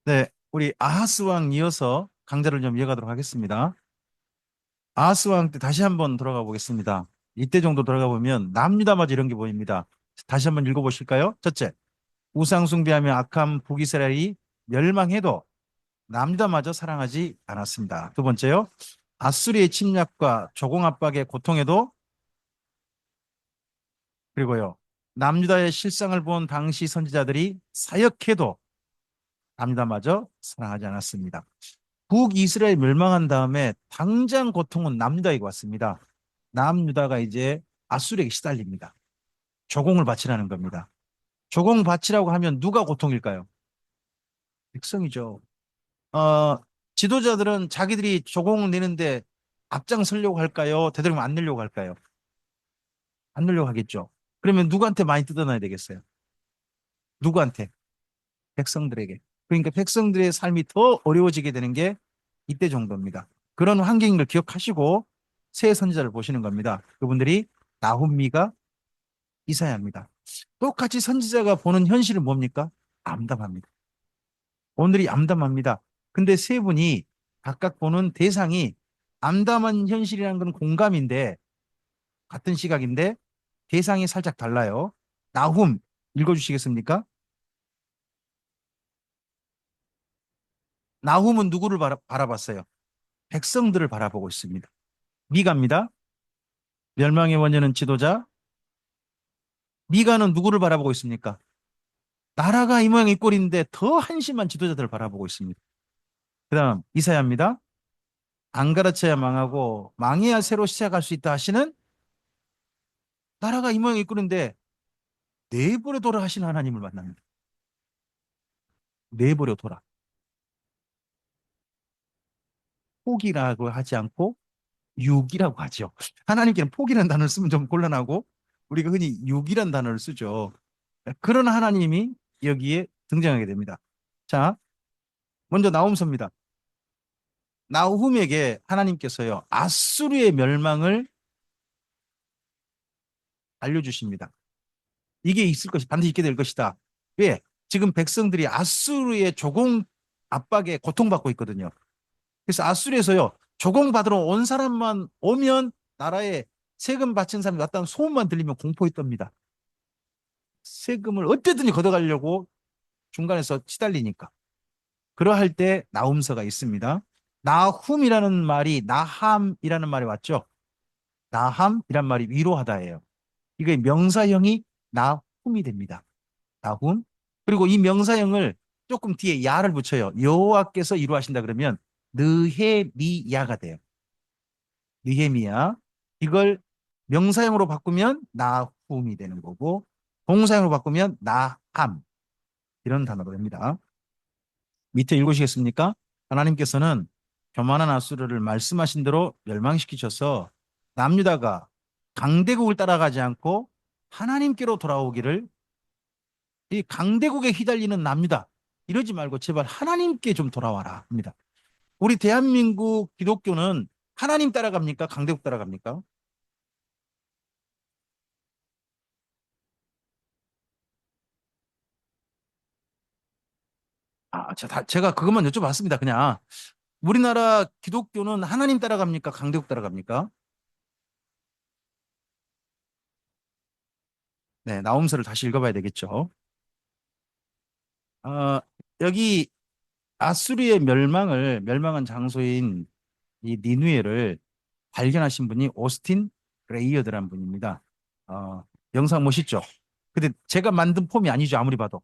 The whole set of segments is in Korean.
네, 우리 아하스 왕 이어서 강좌를 좀 이어가도록 하겠습니다. 아하스 왕 때 다시 한번 돌아가 보겠습니다. 이때 정도 돌아가 보면 남유다마저 이런 게 보입니다. 다시 한번 읽어보실까요? 첫째, 우상 숭배하며 악한 북이스라엘이 멸망해도 남유다마저 사랑하지 않았습니다. 두 번째요, 아수리의 침략과 조공 압박의 고통에도, 그리고요, 남유다의 실상을 본 당시 선지자들이 사역해도 남유다마저 사랑하지 않았습니다. 북이스라엘 멸망한 다음에 당장 고통은 남유다에게 왔습니다. 남유다가 이제 아수르에게 시달립니다. 조공을 바치라는 겁니다. 조공 바치라고 하면 누가 고통일까요? 백성이죠. 어, 지도자들은 자기들이 조공을 내는데 앞장서려고 할까요? 되도록이면 안 내려고 할까요? 안 내려고 하겠죠. 그러면 누구한테 많이 뜯어놔야 되겠어요? 누구한테? 백성들에게. 그러니까 백성들의 삶이 더 어려워지게 되는 게 이때 정도입니다. 그런 환경인 걸 기억하시고 새 선지자를 보시는 겁니다. 그분들이 나훔미가 이사야입니다. 똑같이 선지자가 보는 현실은 뭡니까? 암담합니다. 오늘이 암담합니다. 근데 세 분이 각각 보는 대상이 암담한 현실이라는 건 공감인데 같은 시각인데 대상이 살짝 달라요. 나훔 읽어주시겠습니까? 나훔은 누구를 바라봤어요? 백성들을 바라보고 있습니다. 미가입니다. 멸망의 원년은 지도자. 미가는 누구를 바라보고 있습니까? 나라가 이 모양 이 꼴인데 더 한심한 지도자들을 바라보고 있습니다. 그 다음 이사야입니다. 안 가르쳐야 망하고 망해야 새로 시작할 수 있다 하시는 나라가 이 모양 이 꼴인데 내버려 둬라 하시는 하나님을 만납니다. 내버려 둬라. 포기라고 하지 않고 유기라고 하죠. 하나님께는 포기라는 단어를 쓰면 좀 곤란하고 우리가 흔히 유기라는 단어를 쓰죠. 그런 하나님이 여기에 등장하게 됩니다. 자, 먼저 나홈서입니다. 나훔에게 하나님께서요, 아수르의 멸망을 알려주십니다. 이게 있을 것이, 반드시 있게 될 것이다. 왜? 지금 백성들이 아수르의 조공 압박에 고통받고 있거든요. 그래서 아수르에서요, 조공받으러 온 사람만 오면 나라에 세금 바친 사람이 왔다는 소문만 들리면 공포에 떱니다. 세금을 어쨌든지 걷어가려고 중간에서 시달리니까. 그러할 때 나훔서가 있습니다. 나훔이라는 말이 나함이라는 말이 왔죠. 나함이란 말이 위로하다예요. 이게 명사형이 나훔이 됩니다. 나훔. 그리고 이 명사형을 조금 뒤에 야를 붙여요. 여호와께서 이루하신다 그러면 느헤미야가 돼요. 느헤미야. 이걸 명사형으로 바꾸면 나훔이 되는 거고 동사형으로 바꾸면 나함 이런 단어로 됩니다. 밑에 읽으시겠습니까? 하나님께서는 교만한 아수르를 말씀하신 대로 멸망시키셔서 남유다가 강대국을 따라가지 않고 하나님께로 돌아오기를 이 강대국에 휘달리는 남유다. 이러지 말고 제발 하나님께 좀 돌아와라 합니다. 우리 대한민국 기독교는 하나님 따라갑니까? 강대국 따라갑니까? 제가 그것만 여쭤봤습니다. 그냥 우리나라 기독교는 하나님 따라갑니까? 강대국 따라갑니까? 네, 나홈서를 다시 읽어봐야 되겠죠. 어, 여기 아수리의 멸망한 장소인 이 니누에를 발견하신 분이 오스틴 레이어드란 분입니다. 어, 영상 멋있죠? 근데 제가 만든 폼이 아니죠. 아무리 봐도.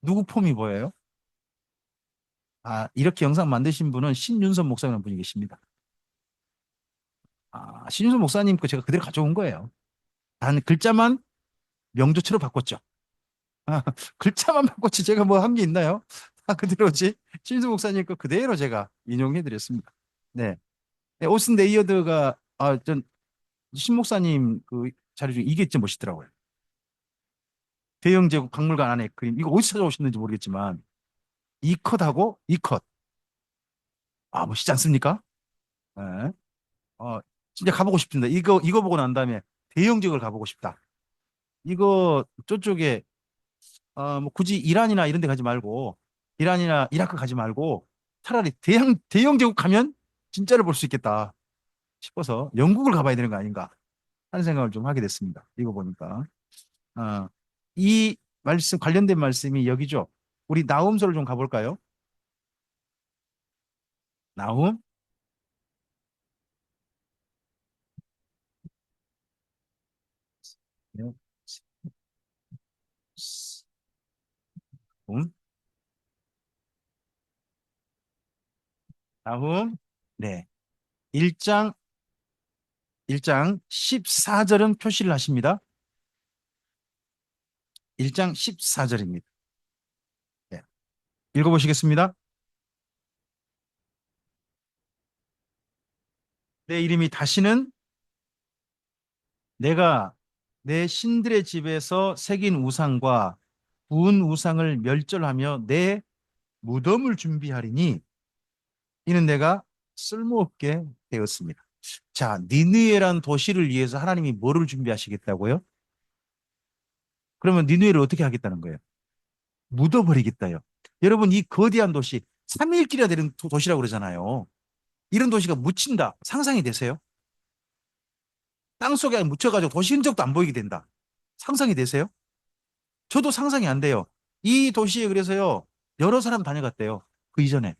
누구 폼이 보여요? 아, 이렇게 영상 만드신 분은 신윤선 목사라는 분이 계십니다. 아, 신윤선 목사님 거 제가 그대로 가져온 거예요. 단 글자만 명조체로 바꿨죠. 아, 글자만 바꿨지 제가 뭐 한 게 있나요? 다 그대로지. 신윤선 목사님 거 그대로 제가 인용해 드렸습니다. 네. 네, 오스틴 레이어드가 전 신 목사님 그 자료 중에 이게 좀 멋있더라고요. 대영 제국 박물관 안에 그림 이거 어디서 찾아오셨는지 모르겠지만 이 컷하고 이 컷. 아, 멋있지 않습니까? 네. 어, 진짜 가보고 싶습니다. 이거 보고 난 다음에 대영 지역을 가보고 싶다. 이거 저쪽에 뭐 굳이 이란이나 이런 데 가지 말고 이란이나 이라크 가지 말고 차라리 대영 제국 가면 진짜를 볼 수 있겠다 싶어서 영국을 가봐야 되는 거 아닌가 하는 생각을 좀 하게 됐습니다. 이거 보니까. 이 말씀, 관련된 말씀이 여기죠. 우리 나훔서를 좀 가볼까요? 나훔? 네. 나훔? 나훔? 네. 1장, 일장 14절은 표시를 하십니다. 1장 14절입니다. 네. 읽어보시겠습니다. 내 이름이 다시는 내가 내 신들의 집에서 새긴 우상과 구운 우상을 멸절하며 내 무덤을 준비하리니 이는 내가 쓸모없게 되었습니다. 자, 니느웨란 도시를 위해서 하나님이 뭐를 준비하시겠다고요? 그러면 니느웨를 어떻게 하겠다는 거예요? 묻어버리겠다요. 여러분, 이 거대한 도시, 3일길이나 되는 도시라고 그러잖아요. 이런 도시가 묻힌다. 상상이 되세요? 땅 속에 묻혀가지고 도시 흔적도 안 보이게 된다. 상상이 되세요? 저도 상상이 안 돼요. 이 도시에 그래서요, 여러 사람 다녀갔대요. 그 이전에.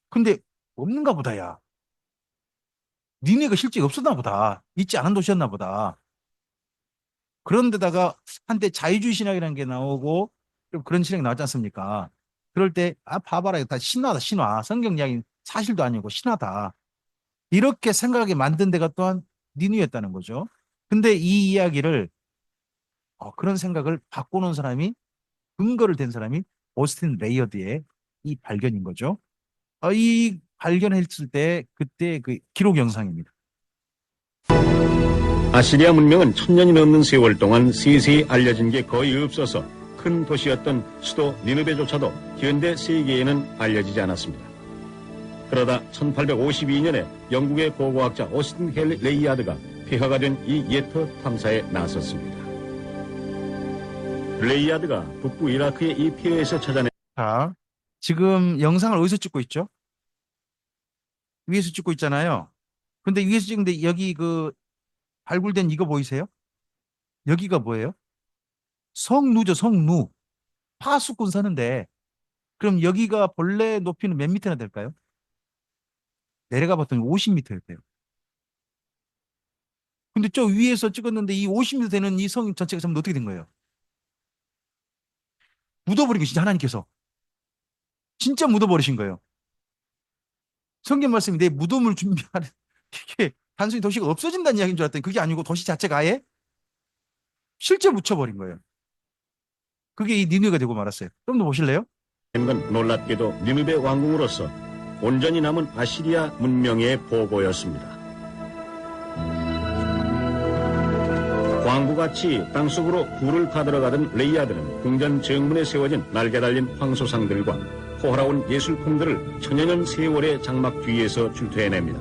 근데 없는가 보다, 야. 니네가 실제 없었나 보다. 있지 않은 도시였나 보다. 그런데다가 한때 자유주의 신학이라는 게 나오고 좀 그런 신학이 나왔지 않습니까? 그럴 때, 아, 봐봐라. 이거 다 신화다, 신화. 성경 이야기 사실도 아니고 신화다. 이렇게 생각하게 만든 데가 또한 니누였다는 거죠. 근데 이 이야기를, 그런 생각을 바꿔놓은 사람이, 근거를 댄 사람이 오스틴 레이어드의 이 발견인 거죠. 이 발견했을 때 그때 그 기록 영상입니다. 아시리아 문명은 천년이 넘는 세월 동안 세세히 알려진 게 거의 없어서 큰 도시였던 수도 니느베조차도 현대 세계에는 알려지지 않았습니다. 그러다 1852년에 영국의 고고학자 오스틴 레이야드가 폐허가 된 이 예터 탐사에 나섰습니다. 레이야드가 북부 이라크의 이 폐허에서 찾아낸 자, 지금 영상을 어디서 찍고 있죠? 위에서 찍고 있잖아요. 근데 위에서 찍는데 여기 그 발굴된 이거 보이세요? 여기가 뭐예요? 성루죠, 성루. 파수꾼 사는데 그럼 여기가 본래 높이는 몇 미터나 될까요? 내려가 봤더니 50m였대요. 근데 저 위에서 찍었는데 이 50m 되는 이 성 전체가 전부 어떻게 된 거예요? 묻어버린 거 진짜 하나님께서. 진짜 묻어버리신 거예요. 성경 말씀이 내 무덤을 준비하는 이게 단순히 도시가 없어진다는 이야기인 줄 알았더니 그게 아니고 도시 자체가 아예 실제 묻혀버린 거예요. 그게 이 니느웨가 되고 말았어요. 좀 더 보실래요? 건 놀랍게도 니느베 왕궁으로서 온전히 남은 아시리아 문명의 보고였습니다. 광부같이 땅속으로 굴을 파들어가던 레이야드는 궁전 정문에 세워진 날개 달린 황소상들과 호화로운 예술품들을 천여년 세월의 장막 뒤에서 출토해냅니다.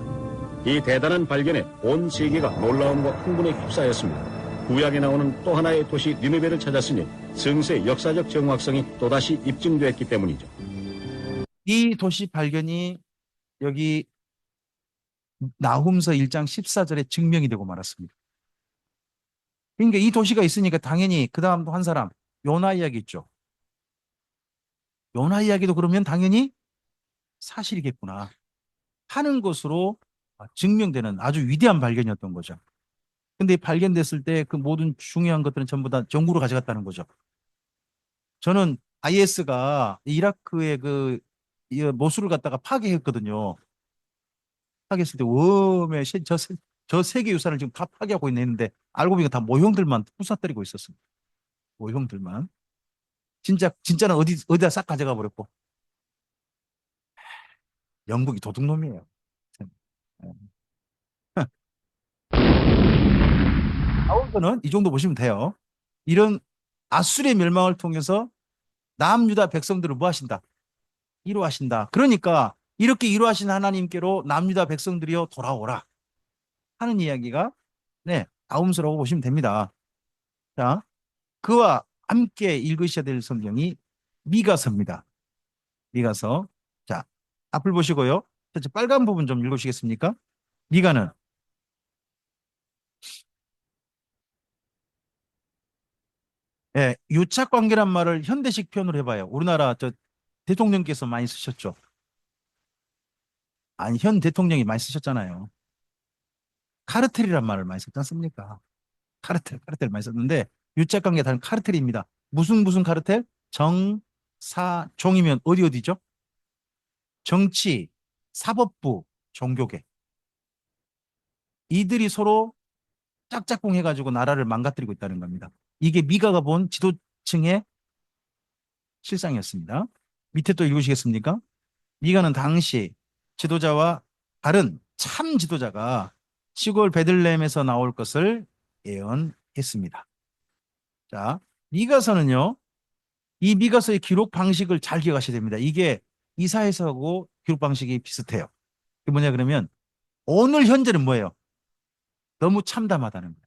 이 대단한 발견에 온 세계가 놀라움과 흥분에 휩싸였습니다. 구약에 나오는 또 하나의 도시 니느베를 찾았으니 성서의 역사적 정확성이 또다시 입증됐기 때문이죠. 이 도시 발견이 여기 나훔서 1장 14절에 증명이 되고 말았습니다. 그러니까 이 도시가 있으니까 당연히 그 다음 또 한 사람 요나 이야기 있죠. 요나 이야기도 그러면 당연히 사실이겠구나 하는 것으로 증명되는 아주 위대한 발견이었던 거죠. 근데 발견됐을 때 그 모든 중요한 것들은 전부 다 정부로 가져갔다는 거죠. 저는 IS가 이라크의 이 모술을 갖다가 파괴했거든요. 파괴했을 때 웜에 저 세계 유산을 지금 다 파괴하고 있는데 알고 보니까 다 모형들만 부숴뜨리고 있었습니다. 모형들만. 진짜는 어디다 싹 가져가 버렸고 영국이 도둑놈이에요. 아웃도는 이 정도 보시면 돼요. 이런 아수리의 멸망을 통해서 남유다 백성들을 뭐 하신다? 이루하신다. 그러니까 이렇게 이루하신 하나님께로 남유다 백성들이여 돌아오라 하는 이야기가 네, 아움스라고 보시면 됩니다. 자, 그와 함께 읽으셔야 될 성경이 미가서입니다. 미가서. 자, 앞을 보시고요. 자, 빨간 부분 좀 읽으시겠습니까? 미가는 예, 유착 관계란 말을 현대식 표현으로 해봐요. 우리나라 저 대통령께서 많이 쓰셨죠. 아니, 현 대통령이 많이 쓰셨잖아요. 카르텔이란 말을 많이 썼지 않습니까? 카르텔 많이 썼는데 유착 관계 다른 카르텔입니다. 무슨 카르텔? 정, 사, 종이면 어디 어디죠? 정치, 사법부, 종교계. 이들이 서로 짝짝꿍 해가지고 나라를 망가뜨리고 있다는 겁니다. 이게 미가가 본 지도층의 실상이었습니다. 밑에 또 읽으시겠습니까? 미가는 당시 지도자와 다른 참 지도자가 시골 베들레헴에서 나올 것을 예언했습니다. 자, 미가서는요, 이 미가서의 기록 방식을 잘 기억하셔야 됩니다. 이게 이사야서하고 기록 방식이 비슷해요. 그게 뭐냐 그러면 오늘 현재는 뭐예요? 너무 참담하다는 거예요.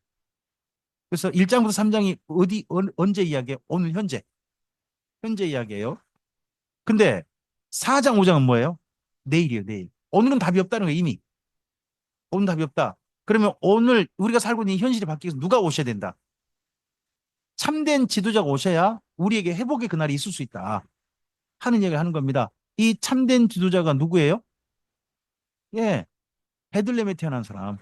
그래서 1장부터 3장이 언제 이야기해요? 오늘 현재 이야기예요. 근데 4장 5장은 뭐예요? 내일이에요, 내일. 오늘은 답이 없다는 거예요, 이미. 오늘 답이 없다. 그러면 오늘 우리가 살고 있는 이 현실이 바뀌어서 누가 오셔야 된다? 참된 지도자가 오셔야 우리에게 회복의 그날이 있을 수 있다 하는 얘기를 하는 겁니다. 이 참된 지도자가 누구예요? 예, 베들레헴에 태어난 사람.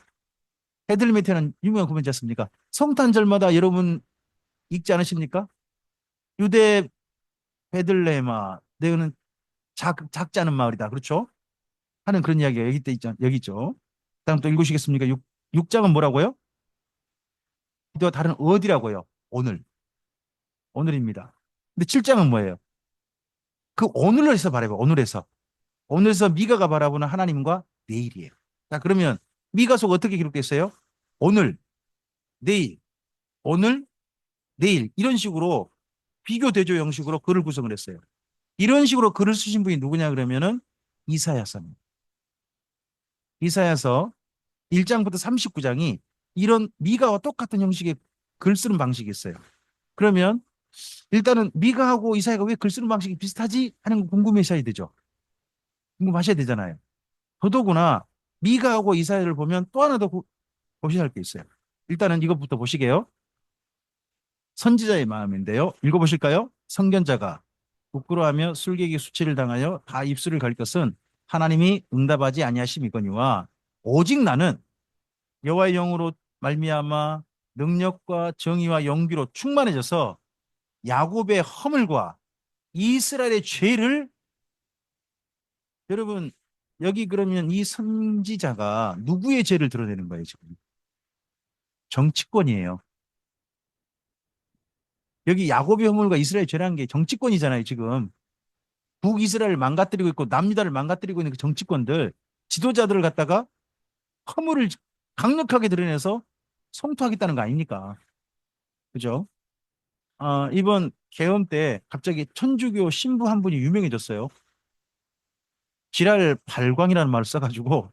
베들레헴에 태어난 유명한 구명지 않습니까? 성탄절마다 여러분 읽지 않으십니까? 유대 베들레헴아, 너는 작지 않은 마을이다. 그렇죠? 하는 그런 이야기가 여기 있죠. 다음 또 읽으시겠습니까? 6장은 뭐라고요? 기도와 다른 어디라고요? 오늘입니다. 근데 7장은 뭐예요? 그 오늘에서 바라봐요. 오늘에서 미가가 바라보는 하나님과 내일이에요. 자, 그러면 미가서가 어떻게 기록됐어요? 오늘, 내일, 오늘, 내일 이런 식으로 비교 대조 형식으로 글을 구성을 했어요. 이런 식으로 글을 쓰신 분이 누구냐 그러면은 이사야서입니다. 이사야서 1장부터 39장이 이런 미가와 똑같은 형식의 글 쓰는 방식이 있어요. 그러면 일단은 미가하고 이사야가 왜 글 쓰는 방식이 비슷하지 하는 거 궁금해하셔야 되죠. 궁금하셔야 되잖아요. 더더구나 미가하고 이사야를 보면 또 하나 더 보셔야 할 게 있어요. 일단은 이것부터 보시게요. 선지자의 마음인데요. 읽어보실까요? 선견자가 부끄러워하며 술객의 수치를 당하여 다 입술을 갈 것은 하나님이 응답하지 아니하심이거니와 오직 나는 여호와의 영으로 말미암아 능력과 정의와 용기로 충만해져서 야곱의 허물과 이스라엘의 죄를 여러분 여기 그러면 이 선지자가 누구의 죄를 드러내는 거예요 지금? 정치권이에요. 여기 야곱의 허물과 이스라엘 죄라는 게 정치권이잖아요 지금. 북이스라엘을 망가뜨리고 있고 남유다를 망가뜨리고 있는 그 정치권들 지도자들을 갖다가 허물을 강력하게 드러내서 성토하겠다는 거 아닙니까? 그죠? 이번 계엄 때 갑자기 천주교 신부 한 분이 유명해졌어요. 지랄 발광이라는 말을 써가지고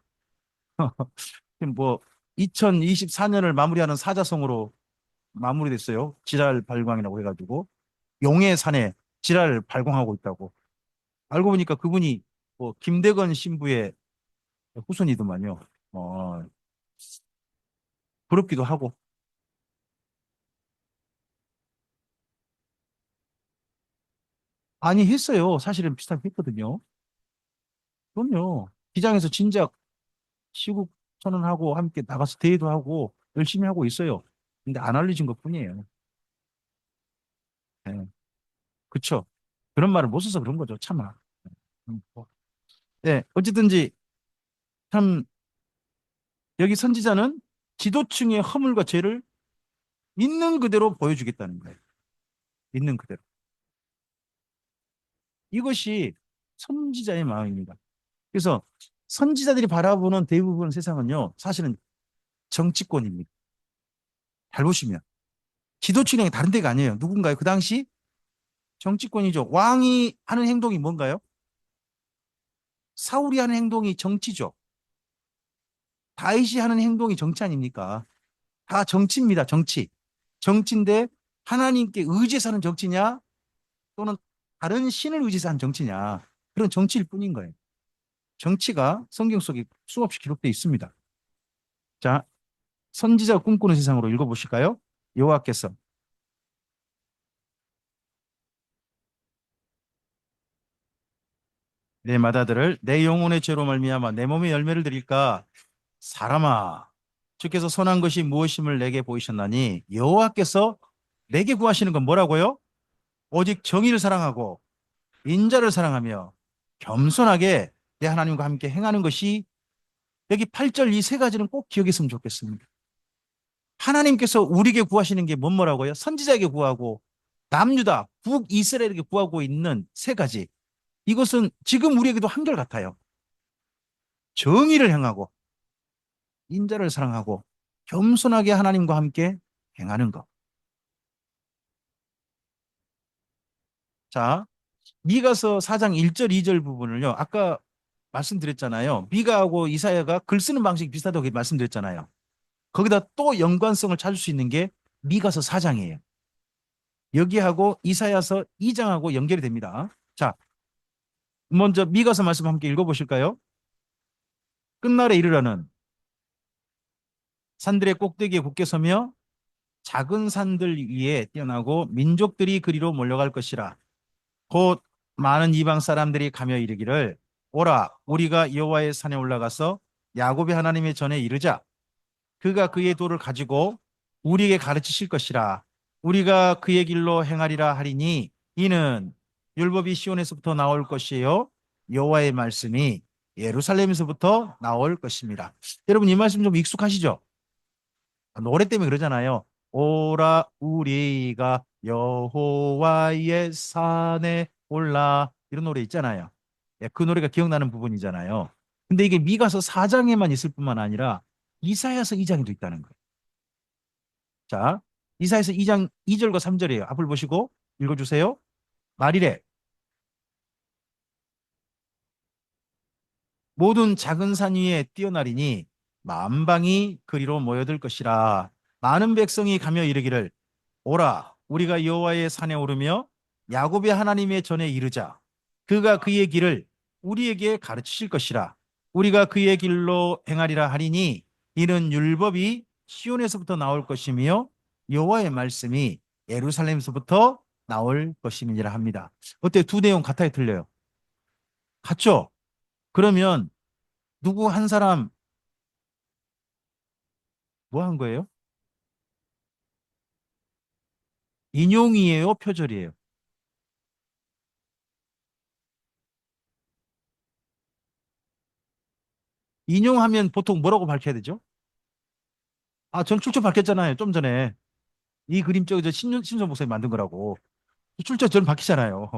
뭐 2024년을 마무리하는 사자성어로 마무리됐어요. 지랄 발광이라고 해가지고 용해산에 지랄 발광하고 있다고. 알고 보니까 그분이 뭐 김대건 신부의 후손이더만요. 어, 부럽기도 하고. 아니 했어요. 사실은 비슷하게 했거든요. 그럼요. 기장에서 진작 시국 선언하고 함께 나가서 대회도 하고 열심히 하고 있어요. 근데 안 알려진 것뿐이에요. 네. 그쵸? 그런 말을 못 써서 그런 거죠. 참아. 뭐. 네, 어쨌든지 참 여기 선지자는 지도층의 허물과 죄를 있는 그대로 보여주겠다는 거예요. 있는 그대로. 이것이 선지자의 마음입니다. 그래서 선지자들이 바라보는 대부분 세상은요, 사실은 정치권입니다. 잘 보시면. 지도층이 다른 데가 아니에요. 누군가요? 그 당시 정치권이죠. 왕이 하는 행동이 뭔가요? 사울이 하는 행동이 정치죠. 다윗이 하는 행동이 정치 아닙니까? 다 정치입니다. 정치. 정치인데 하나님께 의지해서 하는 정치냐 또는 다른 신을 의지해서 하는 정치냐. 그런 정치일 뿐인 거예요. 정치가 성경 속에 수없이 기록되어 있습니다. 자, 선지자가 꿈꾸는 세상으로 읽어보실까요? 여호와께서 내 맏아들을 내 영혼의 죄로 말미암아 내 몸의 열매를 드릴까? 사람아, 주께서 선한 것이 무엇임을 내게 보이셨나니 여호와께서 내게 구하시는 건 뭐라고요? 오직 정의를 사랑하고 인자를 사랑하며 겸손하게 내 하나님과 함께 행하는 것이, 여기 8절 이 세 가지는 꼭 기억했으면 좋겠습니다. 하나님께서 우리에게 구하시는 게 뭐라고요? 선지자에게 구하고 남유다, 북이스라엘에게 구하고 있는 세 가지. 이것은 지금 우리에게도 한결같아요. 정의를 행하고 인자를 사랑하고 겸손하게 하나님과 함께 행하는 것. 자, 미가서 4장 1절 2절 부분을요. 아까 말씀드렸잖아요. 미가하고 이사야가 글 쓰는 방식이 비슷하다고 말씀드렸잖아요. 거기다 또 연관성을 찾을 수 있는 게 미가서 4장이에요. 여기하고 이사야서 2장하고 연결이 됩니다. 자, 먼저 미가서 말씀 함께 읽어보실까요? 끝날에 이르러는 산들의 꼭대기에 굳게 서며 작은 산들 위에 뛰어나고 민족들이 그리로 몰려갈 것이라. 곧 많은 이방 사람들이 가며 이르기를 오라 우리가 여호와의 산에 올라가서 야곱의 하나님의 전에 이르자. 그가 그의 도를 가지고 우리에게 가르치실 것이라. 우리가 그의 길로 행하리라 하리니 이는 율법이 시온에서부터 나올 것이요 여호와의 말씀이 예루살렘에서부터 나올 것입니다. 여러분 이 말씀 좀 익숙하시죠? 노래 때문에 그러잖아요. 오라 우리가 여호와의 산에 올라, 이런 노래 있잖아요. 예, 그 노래가 기억나는 부분이잖아요. 근데 이게 미가서 4장에만 있을 뿐만 아니라 이사야서 2장에도 있다는 거예요. 자, 이사야서 2장 2절과 3절이에요. 앞을 보시고 읽어주세요. 말이래 모든 작은 산 위에 뛰어나리니 만방이 그리로 모여들 것이라. 많은 백성이 가며 이르기를 오라 우리가 여호와의 산에 오르며 야곱의 하나님의 전에 이르자. 그가 그의 길을 우리에게 가르치실 것이라. 우리가 그의 길로 행하리라 하리니 이는 율법이 시온에서부터 나올 것이며 여호와의 말씀이 예루살렘에서부터 나올 것임이니라 합니다. 어때? 두 내용 같아요, 틀려요? 같죠? 그러면 누구 한 사람 뭐 한 거예요? 인용이에요, 표절이에요? 인용하면 보통 뭐라고 밝혀야 되죠? 아, 전 출처 밝혔잖아요, 좀 전에. 이 그림 저 신선 목사님 만든 거라고. 출처 저는 밝히잖아요.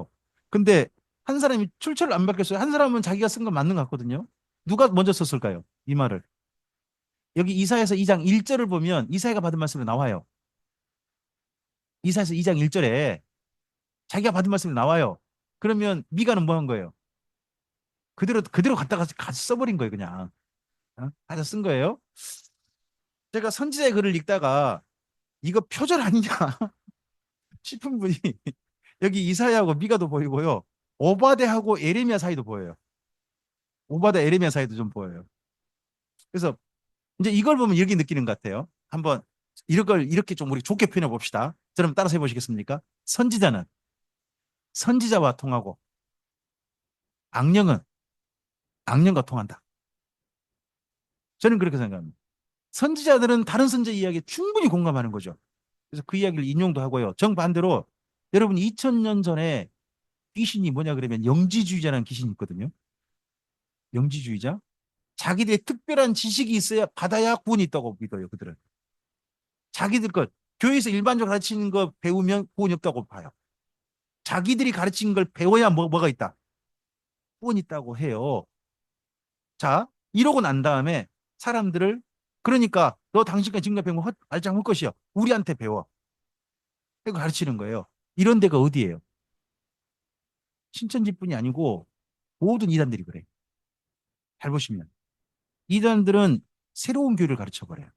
근데 한 사람이 출처를 안 밝혔어요. 한 사람은 자기가 쓴 건 맞는 것 같거든요. 누가 먼저 썼을까요? 이 말을. 여기 이사야서 2장 1절을 보면 이사야가 받은 말씀이 나와요. 이사야서 2장 1절에 자기가 받은 말씀이 나와요. 그러면 미가는 뭐 한 거예요? 그대로 갖다가 같이 써버린 거예요, 그냥. 가서 쓴 거예요. 제가 선지자의 글을 읽다가 이거 표절 아니냐 싶은 분이 여기 이사야하고 미가도 보이고요. 오바데하고 에레미야 사이도 보여요. 오바데 에레미야 사이도 좀 보여요. 그래서 이제 이걸 보면 이렇게 느끼는 것 같아요. 한번 이런 걸 이렇게 좀 우리 좋게 표현해 봅시다. 저럼 따라서 해보시겠습니까? 선지자는 선지자와 통하고 악령은 악령과 통한다. 저는 그렇게 생각합니다. 선지자들은 다른 선지자 이야기에 충분히 공감하는 거죠. 그래서 그 이야기를 인용도 하고요. 정반대로 여러분 2000년 전에 귀신이 뭐냐 그러면 영지주의자라는 귀신이 있거든요. 영지주의자. 자기들의 특별한 지식이 있어야 받아야 구원이 있다고 믿어요. 그들은. 자기들 것 교회에서 일반적으로 가르치는 거 배우면 구원이 없다고 봐요. 자기들이 가르친 걸 배워야 뭐가 있다. 구원이 있다고 해요. 자, 이러고 난 다음에 사람들을 그러니까 너 당신과 지금까지 배운 거 알짱 할 것이요. 우리한테 배워. 이거 가르치는 거예요. 이런 데가 어디예요? 신천지뿐이 아니고 모든 이단들이 그래. 잘 보시면. 이단들은 새로운 교리를 가르쳐 버려요.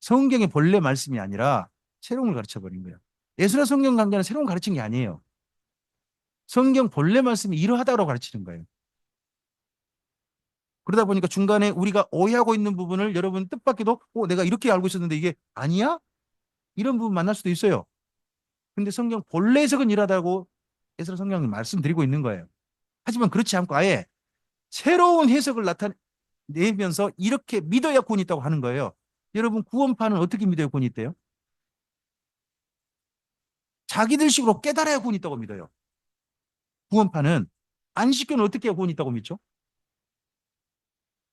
성경의 본래 말씀이 아니라 새로운 걸 가르쳐 버린 거예요. 예수나 성경 강좌는 새로운 가르친 게 아니에요. 성경 본래 말씀이 이러하다고 가르치는 거예요. 그러다 보니까 중간에 우리가 오해하고 있는 부분을 여러분 뜻밖에도 내가 이렇게 알고 있었는데 이게 아니야? 이런 부분 만날 수도 있어요. 근데 성경 본래 해석은 이러하다고 해서 성경이 말씀드리고 있는 거예요. 하지만 그렇지 않고 아예 새로운 해석을 나타내면서 이렇게 믿어야 구원이 있다고 하는 거예요. 여러분 구원파는 어떻게 믿어야 구원이 있대요? 자기들 식으로 깨달아야 구원이 있다고 믿어요. 구원파는 안식교는 어떻게 해야 구원이 있다고 믿죠?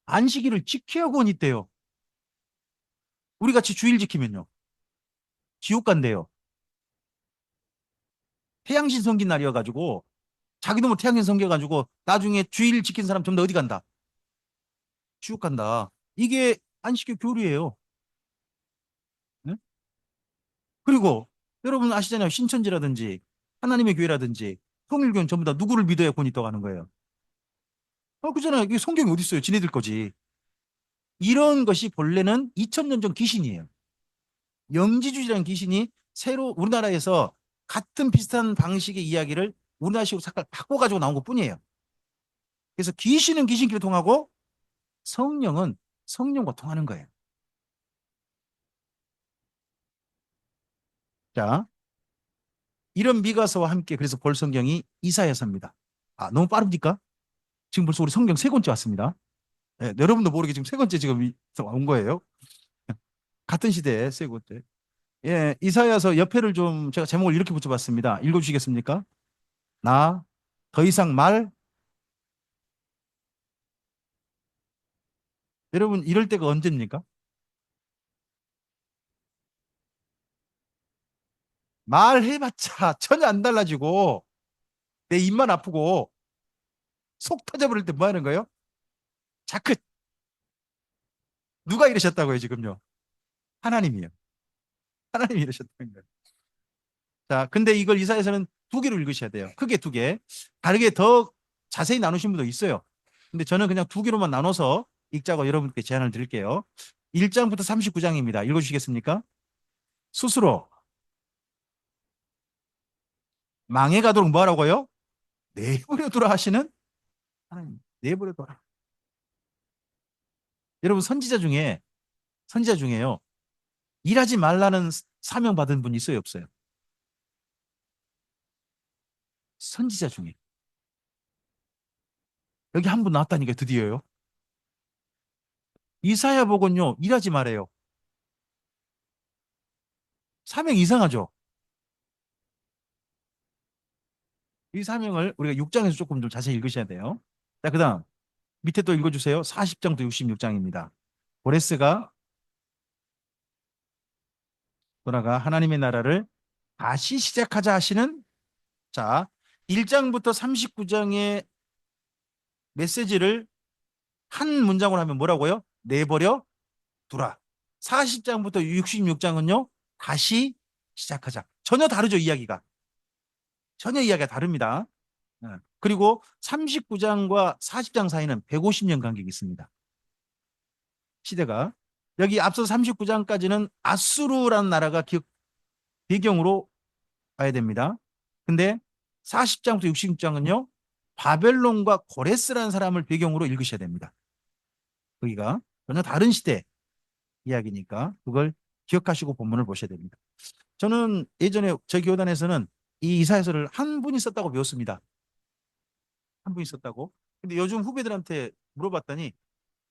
안식일을 지켜야 구원이 있대요. 우리 같이 주일 지키면요. 지옥 간대요. 태양신 섬긴 날이어가지고 자기도 뭐 태양신 섬겨가지고 나중에 주일 지킨 사람 전부 다 어디 간다? 지옥 간다. 이게 안식교 교리예요. 네? 그리고 여러분 아시잖아요. 신천지라든지 하나님의 교회라든지 통일교는 전부 다 누구를 믿어야 구원이 있다고 하는 거예요. 그잖아요. 이게 성경이 어디 있어요? 지네들 거지. 이런 것이 본래는 2000년 전 귀신이에요. 영지주의라는 귀신이 새로 우리나라에서 같은 비슷한 방식의 이야기를 우리나라식으로 잠깐 바꿔가지고 나온 것 뿐이에요. 그래서 귀신은 귀신끼리 통하고 성령은 성령과 통하는 거예요. 자, 이런 미가서와 함께 그래서 볼 성경이 이사야서입니다. 너무 빠릅니까? 지금 벌써 우리 성경 세 권째 왔습니다. 네, 여러분도 모르게 지금 세 권째 지금 온 거예요. 같은 시대에 세 권째. 예, 이사야서 옆에를 좀 제가 제목을 이렇게 붙여봤습니다. 읽어주시겠습니까? 나 더 이상 여러분 이럴 때가 언제입니까? 말해봤자 전혀 안 달라지고 내 입만 아프고 속 터져버릴 때 뭐 하는 거예요? 자크 누가 이러셨다고요 지금요? 하나님이요. 하나님이 이러셨다는 거예요. 자, 근데 이걸 이사에서는 두 개로 읽으셔야 돼요. 크게 두 개. 다르게 더 자세히 나누신 분도 있어요. 근데 저는 그냥 두 개로만 나눠서 읽자고 여러분께 제안을 드릴게요. 1장부터 39장입니다. 읽어주시겠습니까? 스스로 망해가도록 뭐 하라고요? 내버려두라 하시는 하나님. 내버려둬라. 여러분 선지자 중에요. 일하지 말라는 사명 받은 분 있어요, 없어요? 선지자 중에. 여기 한 분 나왔다니까 드디어요. 이사야 보건요. 일하지 말아요. 사명 이상하죠? 이 사명을 우리가 6장에서 조금 좀 자세히 읽으셔야 돼요. 자, 그다음 밑에 또 읽어주세요. 40장부터 66장입니다. 고레스가 돌아가 하나님의 나라를 다시 시작하자 하시는 자 1장부터 39장의 메시지를 한 문장으로 하면 뭐라고요? 내버려 두라. 40장부터 66장은요. 다시 시작하자. 전혀 다르죠, 이야기가. 전혀 이야기가 다릅니다. 그리고 39장과 40장 사이는 150년 간격이 있습니다. 시대가. 여기 앞서 39장까지는 아수르라는 나라가 배경으로 봐야 됩니다. 근데 40장부터 66장은요. 바벨론과 고레스라는 사람을 배경으로 읽으셔야 됩니다. 거기가 전혀 다른 시대 이야기니까 그걸 기억하시고 본문을 보셔야 됩니다. 저는 예전에 저희 교단에서는 이 이사야서를 한 분이 썼다고 배웠습니다. 한 분이 썼다고. 근데 요즘 후배들한테 물어봤더니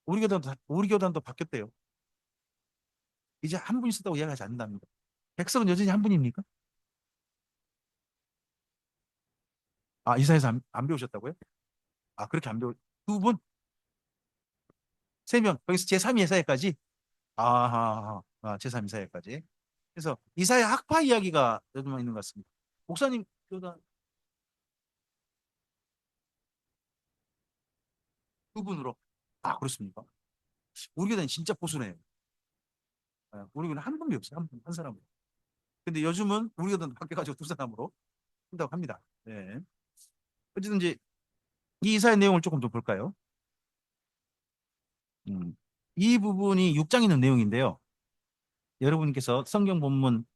우리 교단도 바뀌었대요. 이제 한 분이 썼다고 이야기하지 않는답니다. 백성은 여전히 한 분입니까? 이사야서 안 배우셨다고요? 그렇게 안 배우 두 분? 세 명. 거기서 제3위 이사야까지? 제3 이사야까지. 그래서 이사야 학파 이야기가 요즘 있는 것 같습니다. 목사님 교단 두 분으로. 그렇습니까? 우리 교단이 진짜 보수네요. 우리 교단 한 분이 없어요. 한 사람으로. 근데 요즘은 우리 교단 바뀌어가지고 두 사람으로 한다고 합니다. 네. 어쨌든 이제 이 이사의 내용을 조금 더 볼까요? 음. 이 부분이 6장에 있는 내용인데요. 여러분께서 성경 본문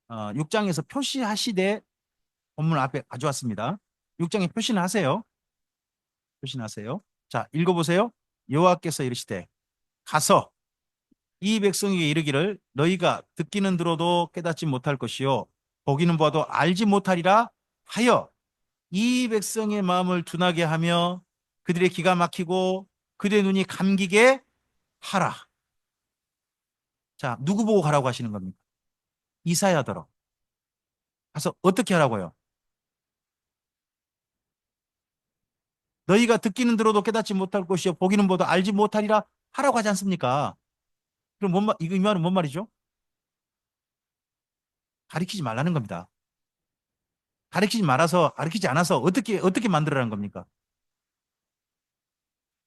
6장에서 표시하시되 본문 앞에 가져왔습니다. 6장에 표시는 하세요. 표시는 하세요. 자, 읽어보세요. 여호와께서 이르시되 가서 이 백성에게 이르기를 너희가 듣기는 들어도 깨닫지 못할 것이요 보기는 봐도 알지 못하리라 하여 이 백성의 마음을 둔하게 하며 그들의 기가 막히고 그들의 눈이 감기게 하라. 자, 누구 보고 가라고 하시는 겁니까? 이사야더러. 가서 어떻게 하라고요? 너희가 듣기는 들어도 깨닫지 못할 것이요 보기는 봐도 알지 못하리라 하라고 하지 않습니까? 그럼 이 말은 뭔 말이죠? 가리키지 말라는 겁니다. 가리키지 않아서 어떻게 만들어라는 겁니까?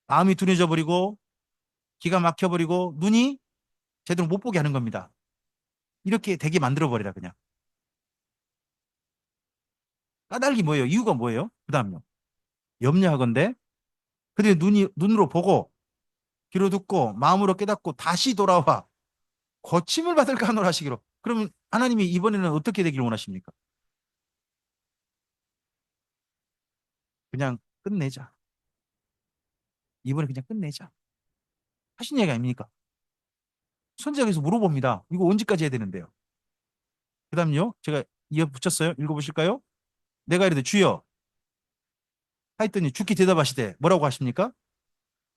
마음이 둔해져 버리고 기가 막혀 버리고 눈이 제대로 못 보게 하는 겁니다. 이렇게 되게 만들어 버리라 그냥. 까닭이 뭐예요? 이유가 뭐예요? 그다음요. 염려하건대 그들의 눈으로 보고 귀로 듣고 마음으로 깨닫고 다시 돌아와 고침을 받을까 하노라 하시기로. 그러면 하나님이 이번에는 어떻게 되길 원하십니까? 그냥 끝내자. 이번에 그냥 끝내자. 하신 얘기 아닙니까? 선지자께서 물어봅니다. 이거 언제까지 해야 되는데요? 그다음요. 제가 이어 붙였어요. 읽어보실까요? 내가 이르되 주여 하였더니 주께 대답하시되 뭐라고 하십니까?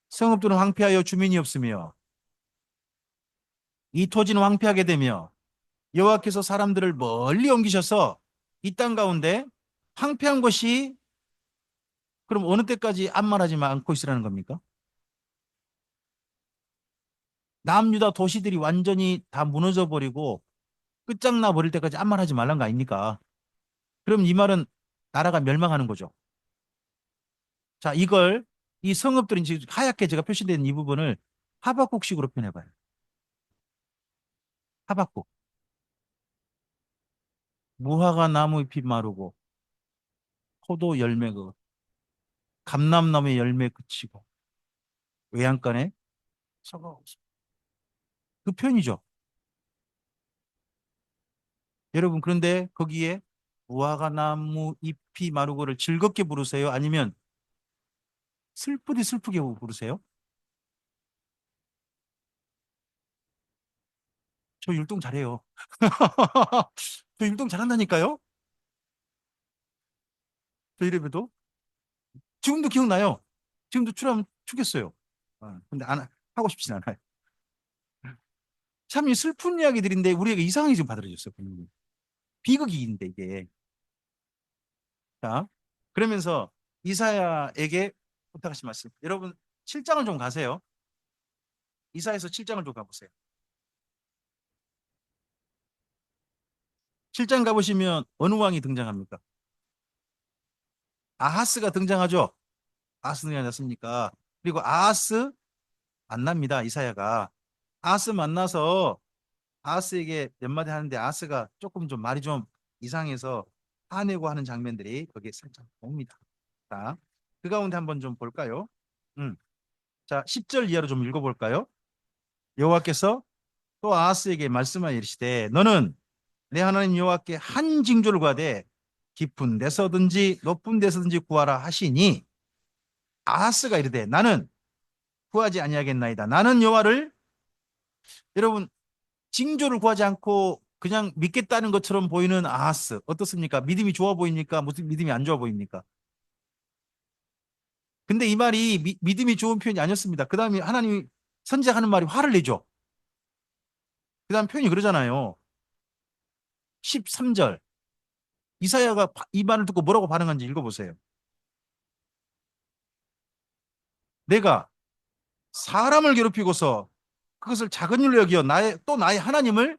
성읍들은 황폐하여 주민이 없으며 이 토지는 황폐하게 되며 여호와께서 사람들을 멀리 옮기셔서 이 땅 가운데 황폐한 것이 그럼 어느 때까지 암만하지 않고 있으라는 겁니까? 남유다 도시들이 완전히 다 무너져 버리고 끝장나 버릴 때까지 암만하지 말란 거 아닙니까? 그럼 이 말은 나라가 멸망하는 거죠. 자, 이 성읍들은 지금 하얗게 제가 표시된 이 부분을 하박국식으로 표현해봐요. 하박국. 무화과 나무 잎이 마르고 포도 열매가 감람나무의 열매 그치고 외양간에 서가 없어. 그 표현이죠. 여러분 그런데 거기에 무화과 나무 잎이 마르고를 즐겁게 부르세요? 아니면 슬프디 슬프게 부르세요? 저 율동 잘해요. 저 율동 잘한다니까요? 저 이래봬도 지금도 기억나요. 지금도 추라면 추겠어요. 근데 하고 싶진 않아요. 참 이 슬픈 이야기들인데 우리에게 이상하게 지금 받아들여졌어요. 비극이인데 이게. 자, 그러면서 이사야에게 부탁하신 말씀. 여러분 7장을 좀 가세요. 이사야서 7장을 좀 가보세요. 7장 가보시면 어느 왕이 등장합니까? 아하스가 등장하죠. 아하스 등장하지 습니까 그리고 아하스 만납니다. 이사야가. 아하스 만나서 아하스에게 몇 마디 하는데 아하스가 조금 좀 말이 좀 이상해서 화내고 하는 장면들이 거기에 살짝 봅니다. 자, 그 가운데 한번 좀 볼까요? 음. 자, 10절 이하로 좀 읽어볼까요? 여호와께서 또 아하스에게 말씀하여 이르시되 너는 내 하나님 여호와께 한 징조를 구하되 깊은 데서든지 높은 데서든지 구하라 하시니 아하스가 이르되 나는 구하지 아니하겠나이다. 나는 여호와를 여러분 징조를 구하지 않고 그냥 믿겠다는 것처럼 보이는 아하스 어떻습니까? 믿음이 좋아 보입니까? 무슨 믿음이 안 좋아 보입니까? 근데 이 말이 믿음이 좋은 표현이 아니었습니다. 그 다음에 하나님이 선지자하는 말이 화를 내죠. 그 다음 표현이 그러잖아요. 13절 이사야가 이 말을 듣고 뭐라고 반응한지 읽어보세요. 내가 사람을 괴롭히고서 그것을 작은 일로 여겨 나의 하나님을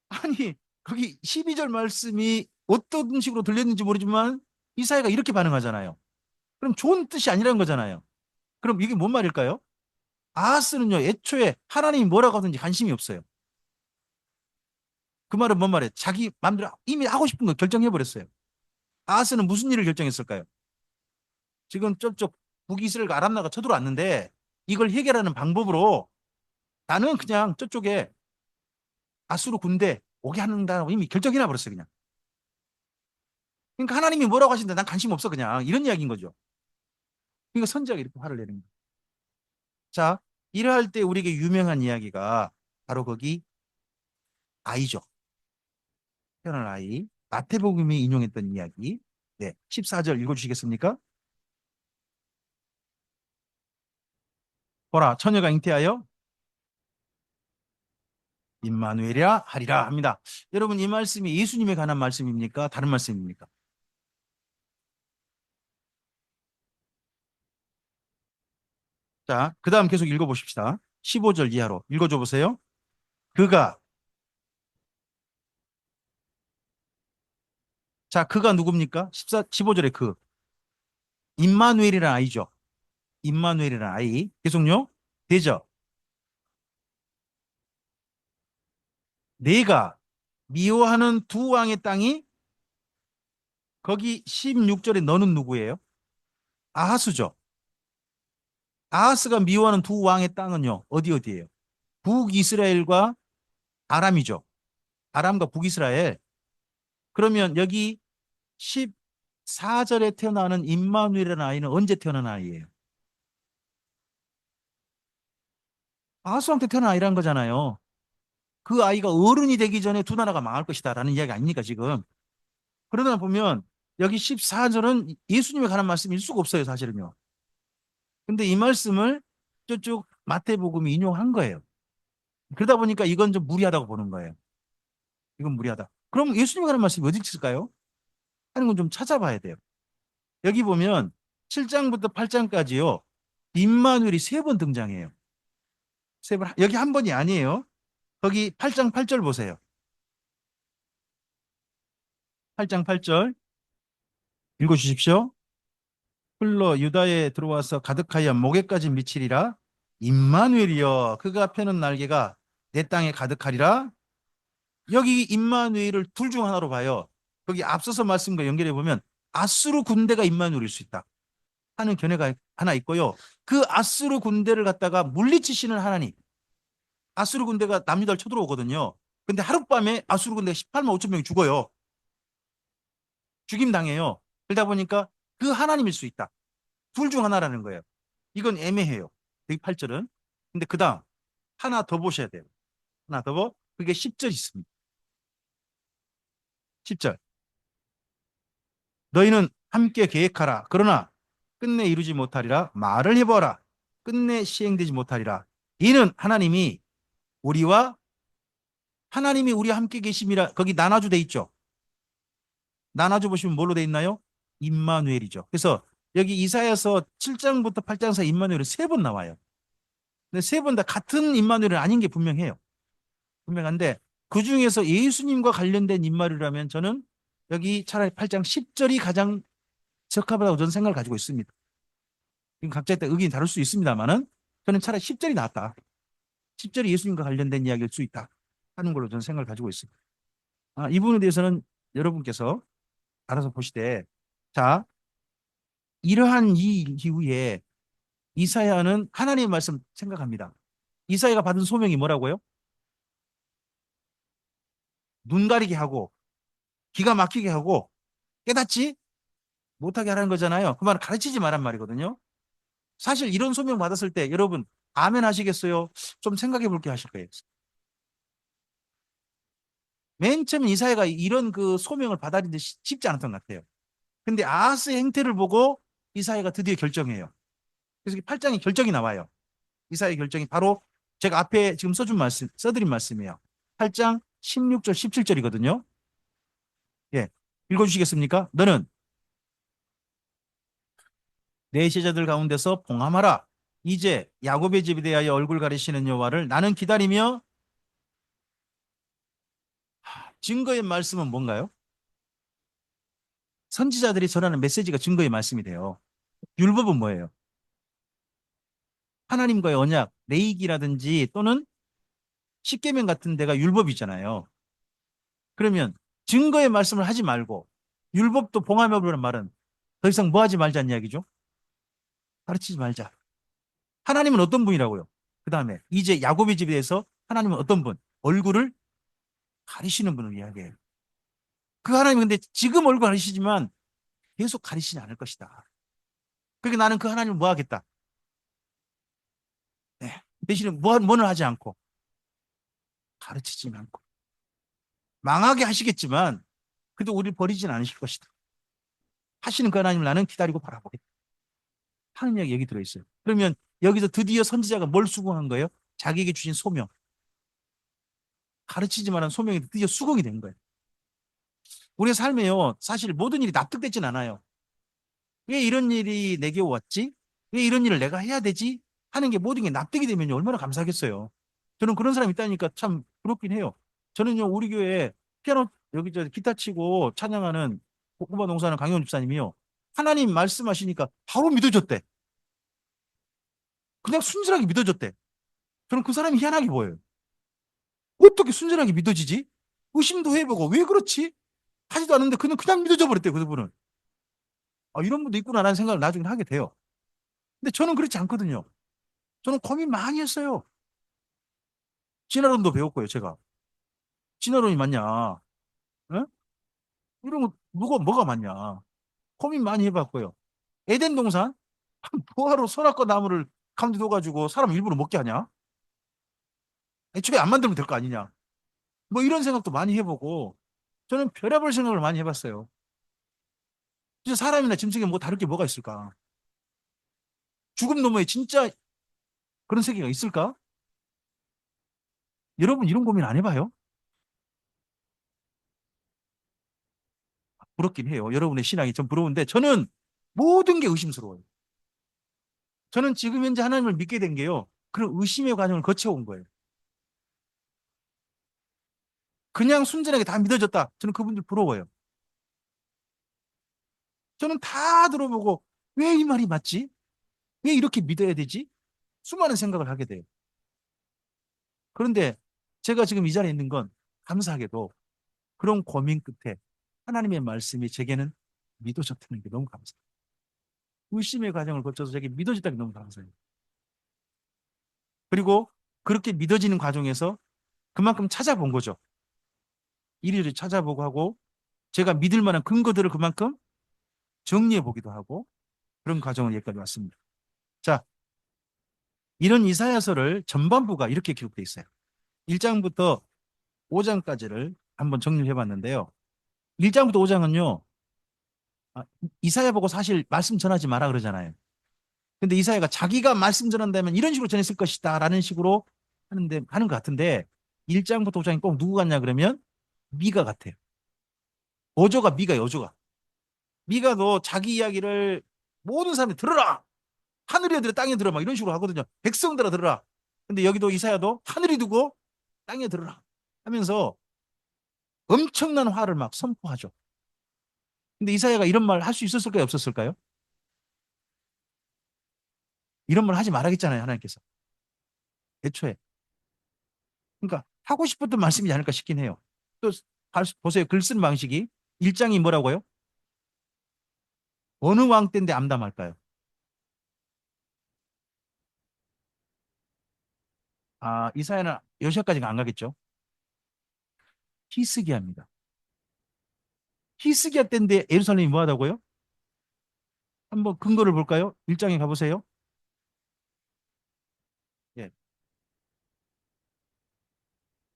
아니 거기 12절 말씀이 어떤 식으로 들렸는지 모르지만 이사야가 이렇게 반응하잖아요. 그럼 좋은 뜻이 아니라는 거잖아요. 그럼 이게 뭔 말일까요? 아하스는요 애초에 하나님이 뭐라고 하든지 관심이 없어요. 그 말은 뭔 말이에요? 자기 마음대로 이미 하고 싶은 거 결정해 버렸어요. 아하스는 무슨 일을 결정했을까요? 지금 저쪽 북이스라엘 아람나가 쳐들어왔는데 이걸 해결하는 방법으로 나는 그냥 저쪽에 아수르 군대 오게 한다고 이미 결정해놔 버렸어요. 그냥 그러니까 하나님이 뭐라고 하신다. 난 관심 없어 그냥. 이런 이야기인 거죠. 그러니까 선지자가 이렇게 화를 내는 거예요. 자, 이러할 때 우리에게 유명한 이야기가 바로 거기 아이죠. 태어난 아이. 마태복음이 인용했던 이야기. 네, 14절 읽어주시겠습니까? 보라, 처녀가 잉태하여 임마누엘이라 하리라 합니다. 여러분, 이 말씀이 예수님에 관한 말씀입니까? 다른 말씀입니까? 자, 그 다음 계속 읽어보십시다. 15절 이하로 읽어줘 보세요. 그가, 자, 그가 누굽니까? 15절에 그, 임마누엘이라는 아이죠. 임마누엘이라는 아이. 계속요. 되죠. 내가 미워하는 두 왕의 땅이 거기 16절에 너는 누구예요? 아하스죠. 아하스가 미워하는 두 왕의 땅은요. 어디 어디예요? 북이스라엘과 아람이죠. 아람과 북이스라엘. 그러면 여기 14절에 태어나는 임마누엘이라는 아이는 언제 태어난 아이예요? 아하스한테 태어난 아이라는 거잖아요. 그 아이가 어른이 되기 전에 두 나라가 망할 것이다라는 이야기 아닙니까 지금? 그러다 보면 여기 14절은 예수님에 관한 말씀일 수가 없어요 사실은요. 근데 이 말씀을 저쪽 마태복음이 인용한 거예요. 그러다 보니까 이건 좀 무리하다고 보는 거예요. 이건 무리하다. 그럼 예수님에 관한 말씀이 어디 있을까요? 하는 건 좀 찾아봐야 돼요. 여기 보면 7장부터 8장까지요. 임마누엘이 세 번 등장해요. 세 번. 여기 한 번이 아니에요. 거기 8장 8절 보세요. 8장 8절 읽어 주십시오. 흘러 유다에 들어와서 가득하여 목에까지 미치리라. 임마누엘이여 그가 펴는 날개가 내 땅에 가득하리라. 여기 임마누엘을 둘 중 하나로 봐요. 거기 앞서서 말씀과 연결해 보면 아수르 군대가 임마누엘일 수 있다 하는 견해가 하나 있고요. 그 아수르 군대를 갖다가 물리치시는 하나님. 아수르 군대가 남유다를 쳐들어오거든요. 근데 하룻밤에 아수르 군대가 18만 5천 명이 죽어요. 죽임 당해요. 그러다 보니까 그 하나님일 수 있다. 둘 중 하나라는 거예요. 이건 애매해요. 여기 8절은. 근데 그 다음 하나 더 보셔야 돼요. 하나 더 보. 그게 10절 있습니다. 10절. 너희는 함께 계획하라. 그러나 끝내 이루지 못하리라. 말을 해보라. 끝내 시행되지 못하리라. 이는 하나님이 우리와 함께 계심이라. 거기 나눠주 돼 있죠. 나눠주 보시면 뭘로 돼 있나요? 임마누엘이죠. 그래서 여기 이사야서 7장부터 8장 사이 임마누엘이 세 번 나와요. 근데 세 번 다 같은 임마누엘은 아닌 게 분명해요. 분명한데 그 중에서 예수님과 관련된 임마누엘이라면 저는 여기 차라리 8장 10절이 가장 적합하다고 저는 생각을 가지고 있습니다. 각자에 따라 의견이 다를 수 있습니다만은 저는 차라리 10절이 낫다. 10절이 예수님과 관련된 이야기일 수 있다 하는 걸로 저는 생각을 가지고 있습니다. 이 부분에 대해서는 여러분께서 알아서 보시되, 자, 이러한 이 이후에 이사야는 하나님의 말씀 생각합니다. 이사야가 받은 소명이 뭐라고요? 눈 가리게 하고 기가 막히게 하고 깨닫지 못하게 하라는 거잖아요. 그 말은 가르치지 말란 말이거든요. 사실 이런 소명 받았을 때 여러분 아멘 하시겠어요? 좀 생각해 볼 게 하실 거예요. 맨 처음 이사야가 이런 그 소명을 받아들이는데 쉽지 않았던 것 같아요. 근데 아하스의 행태를 보고 이사야가 드디어 결정해요. 그래서 8장에 결정이 나와요. 이사야의 결정이 바로 제가 앞에 지금 써드린 말씀이에요. 8장 16절, 17절이거든요. 예. 읽어주시겠습니까? 너는 내 제자들 가운데서 봉함하라. 이제 야곱의 집에 대하여 얼굴 가리시는 여호와를 나는 기다리며. 증거의 말씀은 뭔가요? 선지자들이 전하는 메시지가 증거의 말씀이 돼요. 율법은 뭐예요? 하나님과의 언약, 레이기라든지 또는 십계명 같은 데가 율법이잖아요. 그러면 증거의 말씀을 하지 말고 율법도 봉함해보라는 말은 더 이상 뭐 하지 말자는 이야기죠? 가르치지 말자. 하나님은 어떤 분이라고요? 그 다음에 이제 야곱의 집에 대해서 하나님은 어떤 분? 얼굴을 가리시는 분을 이야기해요. 그 하나님 근데 지금 얼굴 가리시지만 계속 가리시지 않을 것이다. 그러니까 나는 그 하나님을 뭐 하겠다. 네. 대신에 뭐는 하지 않고 가르치지 않고 망하게 하시겠지만 그래도 우리를 버리지는 않으실 것이다. 하시는 그 하나님을 나는 기다리고 바라보겠다. 하는 이야기 여기 들어있어요. 그러면 여기서 드디어 선지자가 뭘 수긍한 거예요? 자기에게 주신 소명. 가르치지만 한 소명이 드디어 수긍이 된 거예요. 우리의 삶에요. 사실 모든 일이 납득되진 않아요. 왜 이런 일이 내게 왔지? 왜 이런 일을 내가 해야 되지? 하는 게 모든 게 납득이 되면 얼마나 감사하겠어요. 저는 그런 사람이 있다니까 참 부럽긴 해요. 저는요, 우리 교회에 피아노, 여기 저 기타 치고 찬양하는 고구마 농사하는 강현 집사님이요. 하나님 말씀하시니까 바로 믿어졌대. 그냥 순진하게 믿어졌대. 저는 그 사람이 희한하게 보여요. 어떻게 순진하게 믿어지지? 의심도 해보고 왜 그렇지? 하지도 않는데 그냥 믿어져 버렸대요. 그분은. 아, 이런 분도 있구나라는 생각을 나중에 하게 돼요. 근데 저는 그렇지 않거든요. 저는 고민 많이 했어요. 진화론도 배웠고요, 제가. 진화론이 맞냐? 어? 이런 거 뭐가 맞냐? 고민 많이 해봤고요. 에덴 동산 뭐하러 선악과 나무를 가운데 둬가지고 사람 일부러 먹게 하냐? 애초에 안 만들면 될 거 아니냐? 뭐 이런 생각도 많이 해보고 저는 별의별 생각을 많이 해봤어요. 진짜 사람이나 짐승이 뭐 다를 게 뭐가 있을까? 죽음 너머에 진짜 그런 세계가 있을까? 여러분 이런 고민 안 해봐요? 부럽긴 해요. 여러분의 신앙이 좀 부러운데 저는 모든 게 의심스러워요. 저는 지금 현재 하나님을 믿게 된 게요. 그런 의심의 과정을 거쳐온 거예요. 그냥 순진하게 다 믿어졌다. 저는 그분들 부러워요. 저는 다 들어보고 왜 이 말이 맞지? 왜 이렇게 믿어야 되지? 수많은 생각을 하게 돼요. 그런데 제가 지금 이 자리에 있는 건 감사하게도 그런 고민 끝에 하나님의 말씀이 제게는 믿어졌다는 게 너무 감사해요. 의심의 과정을 거쳐서 제게 믿어졌다는 게 너무 감사해요. 그리고 그렇게 믿어지는 과정에서 그만큼 찾아본 거죠. 이리저리 찾아보고 하고 제가 믿을 만한 근거들을 그만큼 정리해 보기도 하고 그런 과정을 여기까지 왔습니다. 자, 이런 이사야서를 전반부가 이렇게 기록되어 있어요. 1장부터 5장까지를 한번 정리를 해봤는데요. 1장부터 5장은요. 이사야 보고 사실 말씀 전하지 마라 그러잖아요. 근데 이사야가 자기가 말씀 전한다면 이런 식으로 전했을 것이다 라는 식으로 하는 것 같은데 1장부터 5장이 꼭 누구 같냐 그러면 미가 같아요. 어조가 미가요. 어조가. 미가도 자기 이야기를 모든 사람들이 들어라. 하늘이 들어 땅에 들어 막 이런 식으로 하거든요. 백성들아 들어라. 근데 여기도 이사야도 하늘이 두고 땅에 들어라 하면서 엄청난 화를 막 선포하죠. 근데 이사야가 이런 말 할 수 있었을까요? 없었을까요? 이런 말 하지 말아야겠잖아요. 하나님께서. 애초에. 그러니까 하고 싶었던 말씀이지 않을까 싶긴 해요. 또 보세요. 글 쓰는 방식이 1장이 뭐라고요? 어느 왕 때인데 암담할까요? 아, 이사야는 여시아까지는 안 가겠죠. 히스기야입니다. 히스기야 때인데 예루살렘이 뭐하다고요? 한번 근거를 볼까요? 1장에 가보세요. 예.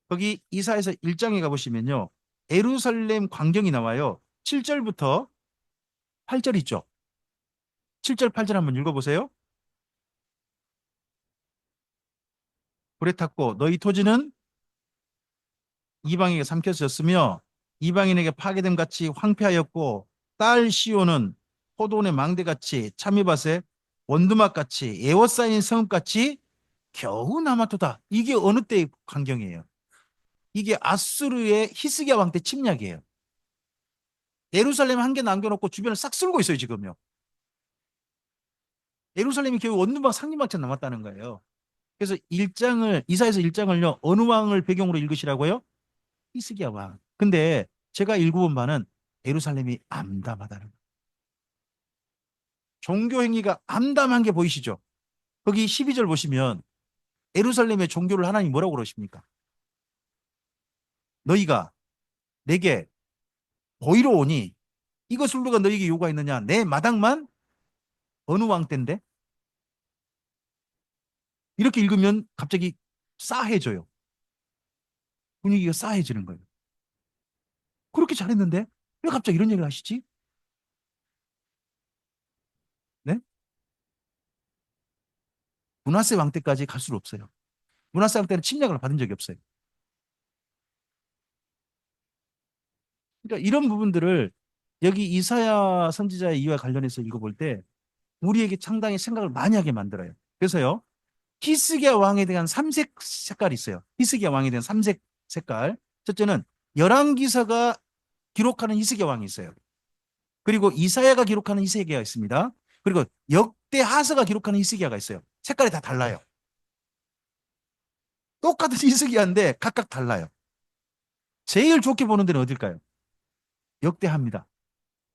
거기 이사야서 1장에 가보시면요. 예루살렘 광경이 나와요. 7절부터 8절 있죠. 7절, 8절 한번 읽어보세요. 불에 탔고 너희 토지는 이방에게 삼켜졌으며 이방인에게 파괴됨 같이 황폐하였고 딸 시온은 포도원의 망대같이 참이밭에 원두막같이 에워싸인 성읍같이 겨우 남았도다. 이게 어느 때의 광경이에요? 이게 아수르의 히스기야 왕 때 침략이에요. 예루살렘 한 개 남겨놓고 주변을 싹 쓸고 있어요 지금요. 예루살렘이 겨우 원두막 상류막처럼 남았다는 거예요. 그래서 이사야서 1장을요 어느 왕을 배경으로 읽으시라고요? 히스기야 왕. 근데 제가 읽어본 바는 예루살렘이 암담하다는 거예요. 종교 행위가 암담한 게 보이시죠? 거기 12절 보시면 예루살렘의 종교를 하나님 뭐라고 그러십니까? 너희가 내게 보이러 오니 이것을 누가 너에게 요구하였느냐? 내 마당만 어느 왕 때인데? 이렇게 읽으면 갑자기 싸해져요. 분위기가 싸해지는 거예요. 그렇게 잘했는데 왜 갑자기 이런 얘기를 하시지? 네? 문하세 왕 때까지 갈 수는 없어요. 문하세 왕 때는 침략을 받은 적이 없어요. 그러니까 이런 부분들을 여기 이사야 선지자의 이와 관련해서 읽어볼 때 우리에게 상당히 생각을 많이 하게 만들어요. 그래서요, 히스기야 왕에 대한 삼색 색깔이 있어요. 히스기야 왕에 대한 삼색 색깔. 첫째는 열왕기서가 기록하는 히스기야 왕이 있어요. 그리고 이사야가 기록하는 히스기야가 있습니다. 그리고 역대하서가 기록하는 히스기야가 있어요. 색깔이 다 달라요. 똑같은 히스기야인데 각각 달라요. 제일 좋게 보는 데는 어딜까요? 역대하입니다.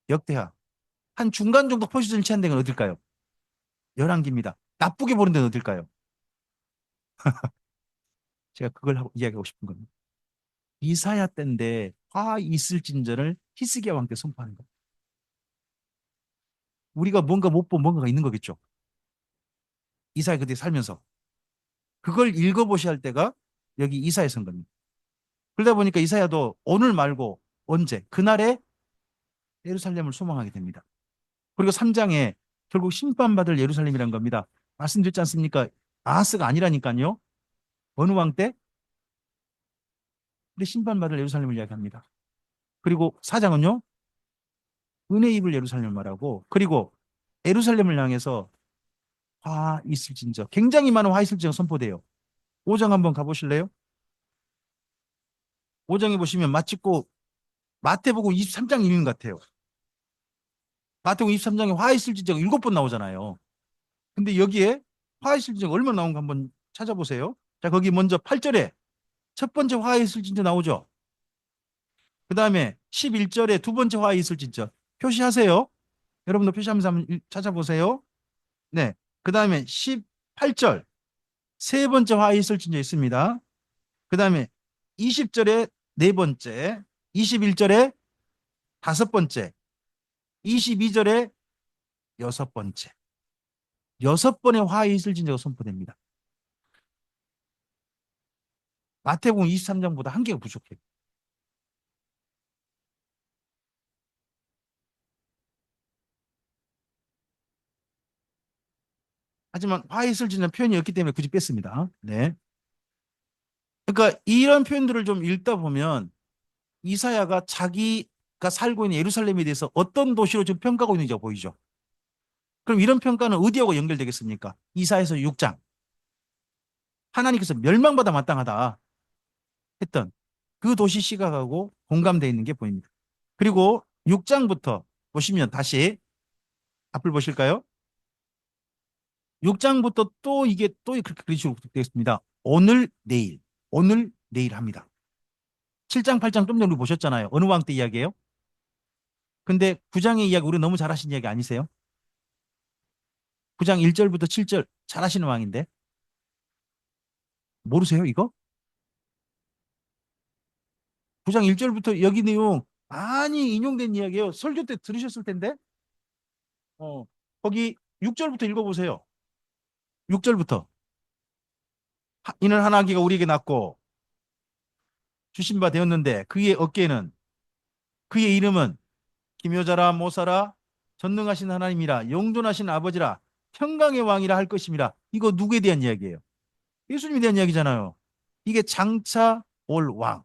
역대하. 한 중간 정도 포지션을 취한 데는 어딜까요? 열왕기입니다. 나쁘게 보는 데는 어딜까요? 제가 그걸 이야기하고 싶은 겁니다. 이사야 때인데 화 있을진저를 히스기야 왕 때 선포하는 거. 우리가 뭔가 못 본 뭔가가 있는 거겠죠. 이사야 그때 살면서 그걸 읽어보셔야 할 때가 여기 이사야 선거입니다. 그러다 보니까 이사야도 오늘 말고 언제 그날에 예루살렘을 소망하게 됩니다. 그리고 3장에 결국 심판받을 예루살렘이란 겁니다. 말씀드렸지 않습니까? 아하스가 아니라니까요. 어느 왕 때? 근데 심판받을 예루살렘을 이야기합니다. 그리고 4장은요. 은혜 입을 예루살렘을 말하고 그리고 예루살렘을 향해서 화 있을진저 굉장히 많은 화 있을진저 선포돼요. 5장 한번 가보실래요? 5장에 보시면 마치고 마태복음 23장 읽는 것 같아요. 마태복음 23장에 화 있을진저가 7번 나오잖아요. 근데 여기에 화 있을진저가 얼마나 나온가 한번 찾아보세요. 자, 거기 먼저 8절에 첫 번째 화 있을진저 나오죠. 그 다음에 11절에 두 번째 화 있을진저 표시하세요. 여러분도 표시하면서 한번 찾아보세요. 네. 그 다음에 18절 세 번째 화 있을진저 있습니다. 그 다음에 20절에 네 번째, 21절에 다섯 번째, 22절에 여섯 번째. 여섯 번의 화의 이슬진저가 선포됩니다. 마태복음 23장보다 한 개가 부족해요. 하지만 화의 이슬진저 표현이 없기 때문에 굳이 뺐습니다. 네. 그러니까 이런 표현들을 좀 읽다 보면 이사야가 자기가 살고 있는 예루살렘에 대해서 어떤 도시로 지금 평가하고 있는지가 보이죠. 그럼 이런 평가는 어디하고 연결되겠습니까? 이사야서 6장. 하나님께서 멸망받아 마땅하다 했던 그 도시 시각하고 공감되어 있는 게 보입니다. 그리고 6장부터 보시면 다시 앞을 보실까요? 6장부터 또 이게 또 그렇게 식으로 되겠습니다. 오늘 내일 오늘 내일 합니다. 7장 8장 좀 전에 보셨잖아요. 어느 왕 때 이야기예요? 근데 9장의 이야기 우리 너무 잘하신 이야기 아니세요? 9장 1절부터 7절 잘하시는 왕인데 모르세요 이거? 9장 1절부터 여기 내용 많이 인용된 이야기예요. 설교 때 들으셨을 텐데 어, 거기 6절부터 읽어보세요. 6절부터 이는 한 아기가 우리에게 낳고 주신 바 되었는데 그의 어깨에는 그의 이름은 기묘자라 모사라 전능하신 하나님이라 영존하신 아버지라 평강의 왕이라 할 것입니다. 이거 누구에 대한 이야기예요? 예수님에 대한 이야기잖아요. 이게 장차 올 왕.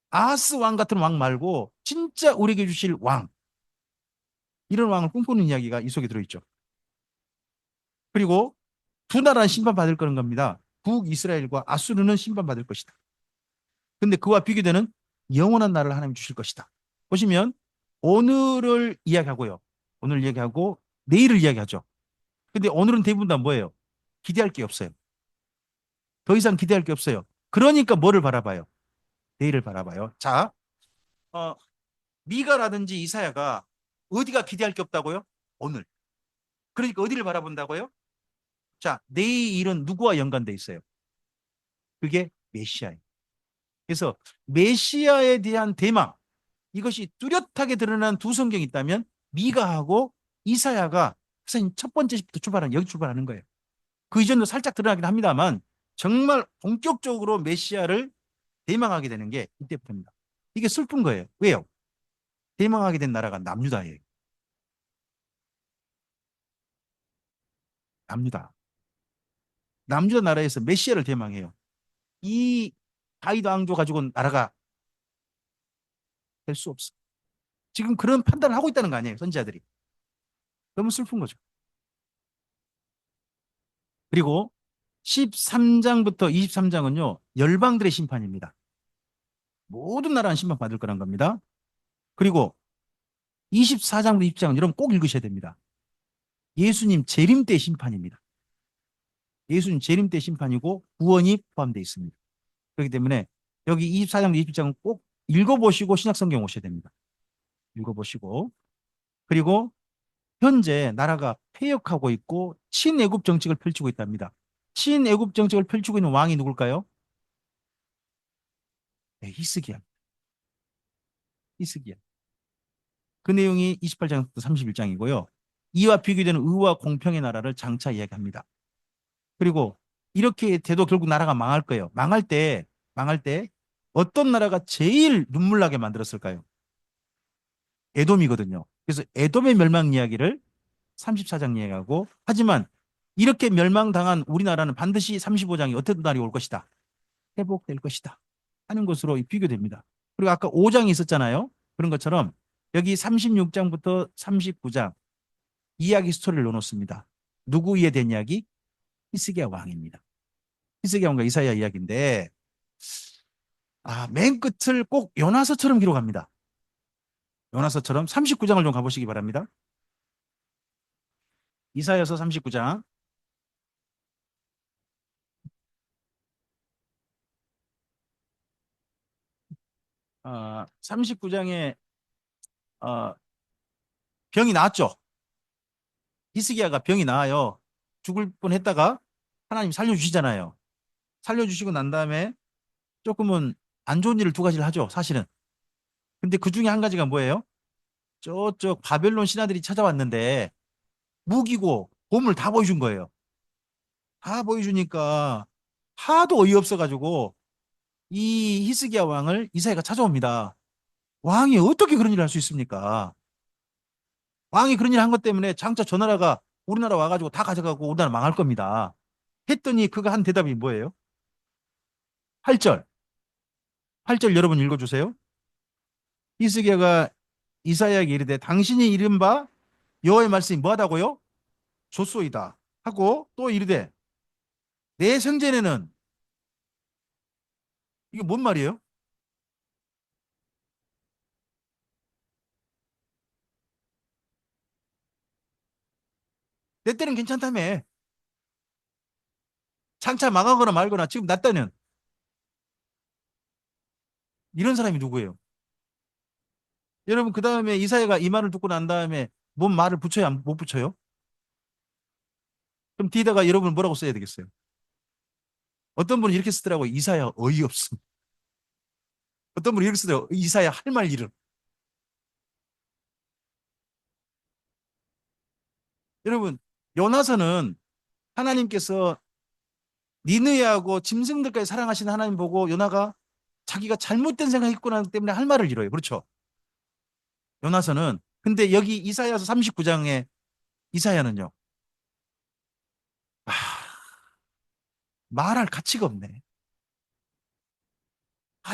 아하스 왕 같은 왕 말고 진짜 우리에게 주실 왕. 이런 왕을 꿈꾸는 이야기가 이 속에 들어있죠. 그리고 두 나라는 심판받을 거는 겁니다. 북이스라엘과 아수르는 심판받을 것이다. 근데 그와 비교되는 영원한 나라를 하나님 주실 것이다. 보시면 오늘을 이야기하고요. 오늘 이야기하고 내일을 이야기하죠. 근데 오늘은 대부분 다 뭐예요? 기대할 게 없어요. 더 이상 기대할 게 없어요. 그러니까 뭐를 바라봐요? 내일을 바라봐요. 자, 어, 미가라든지 이사야가 어디가 기대할 게 없다고요? 오늘. 그러니까 어디를 바라본다고요? 자, 내일은 누구와 연관돼 있어요? 그게 메시아예요. 그래서 메시아에 대한 대망, 이것이 뚜렷하게 드러난 두 성경이 있다면 미가하고 이사야가 사실 첫 번째 시부터 출발하는 여기 출발하는 거예요. 그 이전도 살짝 드러나긴 합니다만 정말 본격적으로 메시아를 대망하게 되는 게 이때부터입니다. 이게 슬픈 거예요. 왜요? 대망하게 된 나라가 남유다예요. 남유다. 남유다 나라에서 메시아를 대망해요. 이 다윗 왕조 가지고 나라가 될 수 없어. 지금 그런 판단을 하고 있다는 거 아니에요, 선지자들이. 너무 슬픈 거죠. 그리고 13장부터 23장은요, 열방들의 심판입니다. 모든 나라는 심판받을 거란 겁니다. 그리고 24장부터 20장은 여러분 꼭 읽으셔야 됩니다. 예수님 재림 때 심판입니다. 예수님 재림 때 심판이고 구원이 포함되어 있습니다. 그렇기 때문에 여기 24장, 20장은 꼭 읽어보시고 신약성경 오셔야 됩니다. 읽어보시고. 그리고 현재 나라가 폐역하고 있고 친애국 정책을 펼치고 있답니다. 친애국 정책을 펼치고 있는 왕이 누굴까요? 네, 히스기야. 히스기야. 그 내용이 28장부터 31장이고요. 이와 비교되는 의와 공평의 나라를 장차 이야기합니다. 그리고 이렇게 돼도 결국 나라가 망할 거예요. 망할 때 어떤 나라가 제일 눈물 나게 만들었을까요? 에돔이거든요. 그래서 에돔의 멸망 이야기를 34장 이야기하고, 하지만 이렇게 멸망당한 우리나라는 반드시 35장이 어떤 날이 올 것이다. 회복될 것이다. 하는 것으로 비교됩니다. 그리고 아까 5장이 있었잖아요. 그런 것처럼 여기 36장부터 39장 이야기 스토리를 넣어놓습니다. 누구 위에 된 이야기? 히스기야 왕입니다. 히스기야 왕과 이사야 이야기인데, 맨 끝을 꼭 요나서처럼 기록합니다. 요나서처럼 39장을 좀 가보시기 바랍니다. 이사야서 39장. 39장에 병이 나았죠. 히스기야가 병이 나아요. 죽을 뻔했다가 하나님 살려주시잖아요. 살려주시고 난 다음에 조금은 안 좋은 일을 두 가지를 하죠, 사실은. 근데 그 중에 한 가지가 뭐예요? 저쪽 바벨론 신하들이 찾아왔는데 무기고 보물 다 보여준 거예요. 다 보여주니까 하도 어이없어가지고 이 히스기야 왕을 이사야가 찾아옵니다. 왕이 어떻게 그런 일을 할 수 있습니까? 왕이 그런 일을 한 것 때문에 장차 저 나라가 우리나라 와가지고 다 가져가고 우리나라 망할 겁니다. 했더니 그가 한 대답이 뭐예요? 8절. 8절 여러분 읽어주세요. 히스기야가 이사야에게 이르되 당신이 이른바 여호와의 말씀이 뭐하다고요? 좋소이다 하고 또 이르되 내 생전에는, 이게 뭔 말이에요? 내 때는 괜찮다며. 장차 망하거나 말거나 지금 나 때는. 이런 사람이 누구예요? 여러분 그 다음에 이사야가 이 말을 듣고 난 다음에 뭔 말을 붙여야 못 붙여요? 그럼 뒤에다가 여러분 뭐라고 써야 되겠어요? 어떤 분은 이렇게 쓰더라고요. 이사야 어이없음. 어떤 분은 이렇게 쓰더라고요. 이사야 할 말 잃음. 여러분 요나서는 하나님께서 니느웨하고 짐승들까지 사랑하시는 하나님 보고 요나가 자기가 잘못된 생각했구나 때문에 할 말을 잃어요. 그렇죠? 요나서는. 근데 여기 이사야서 39장에 이사야는요. 아, 말할 가치가 없네.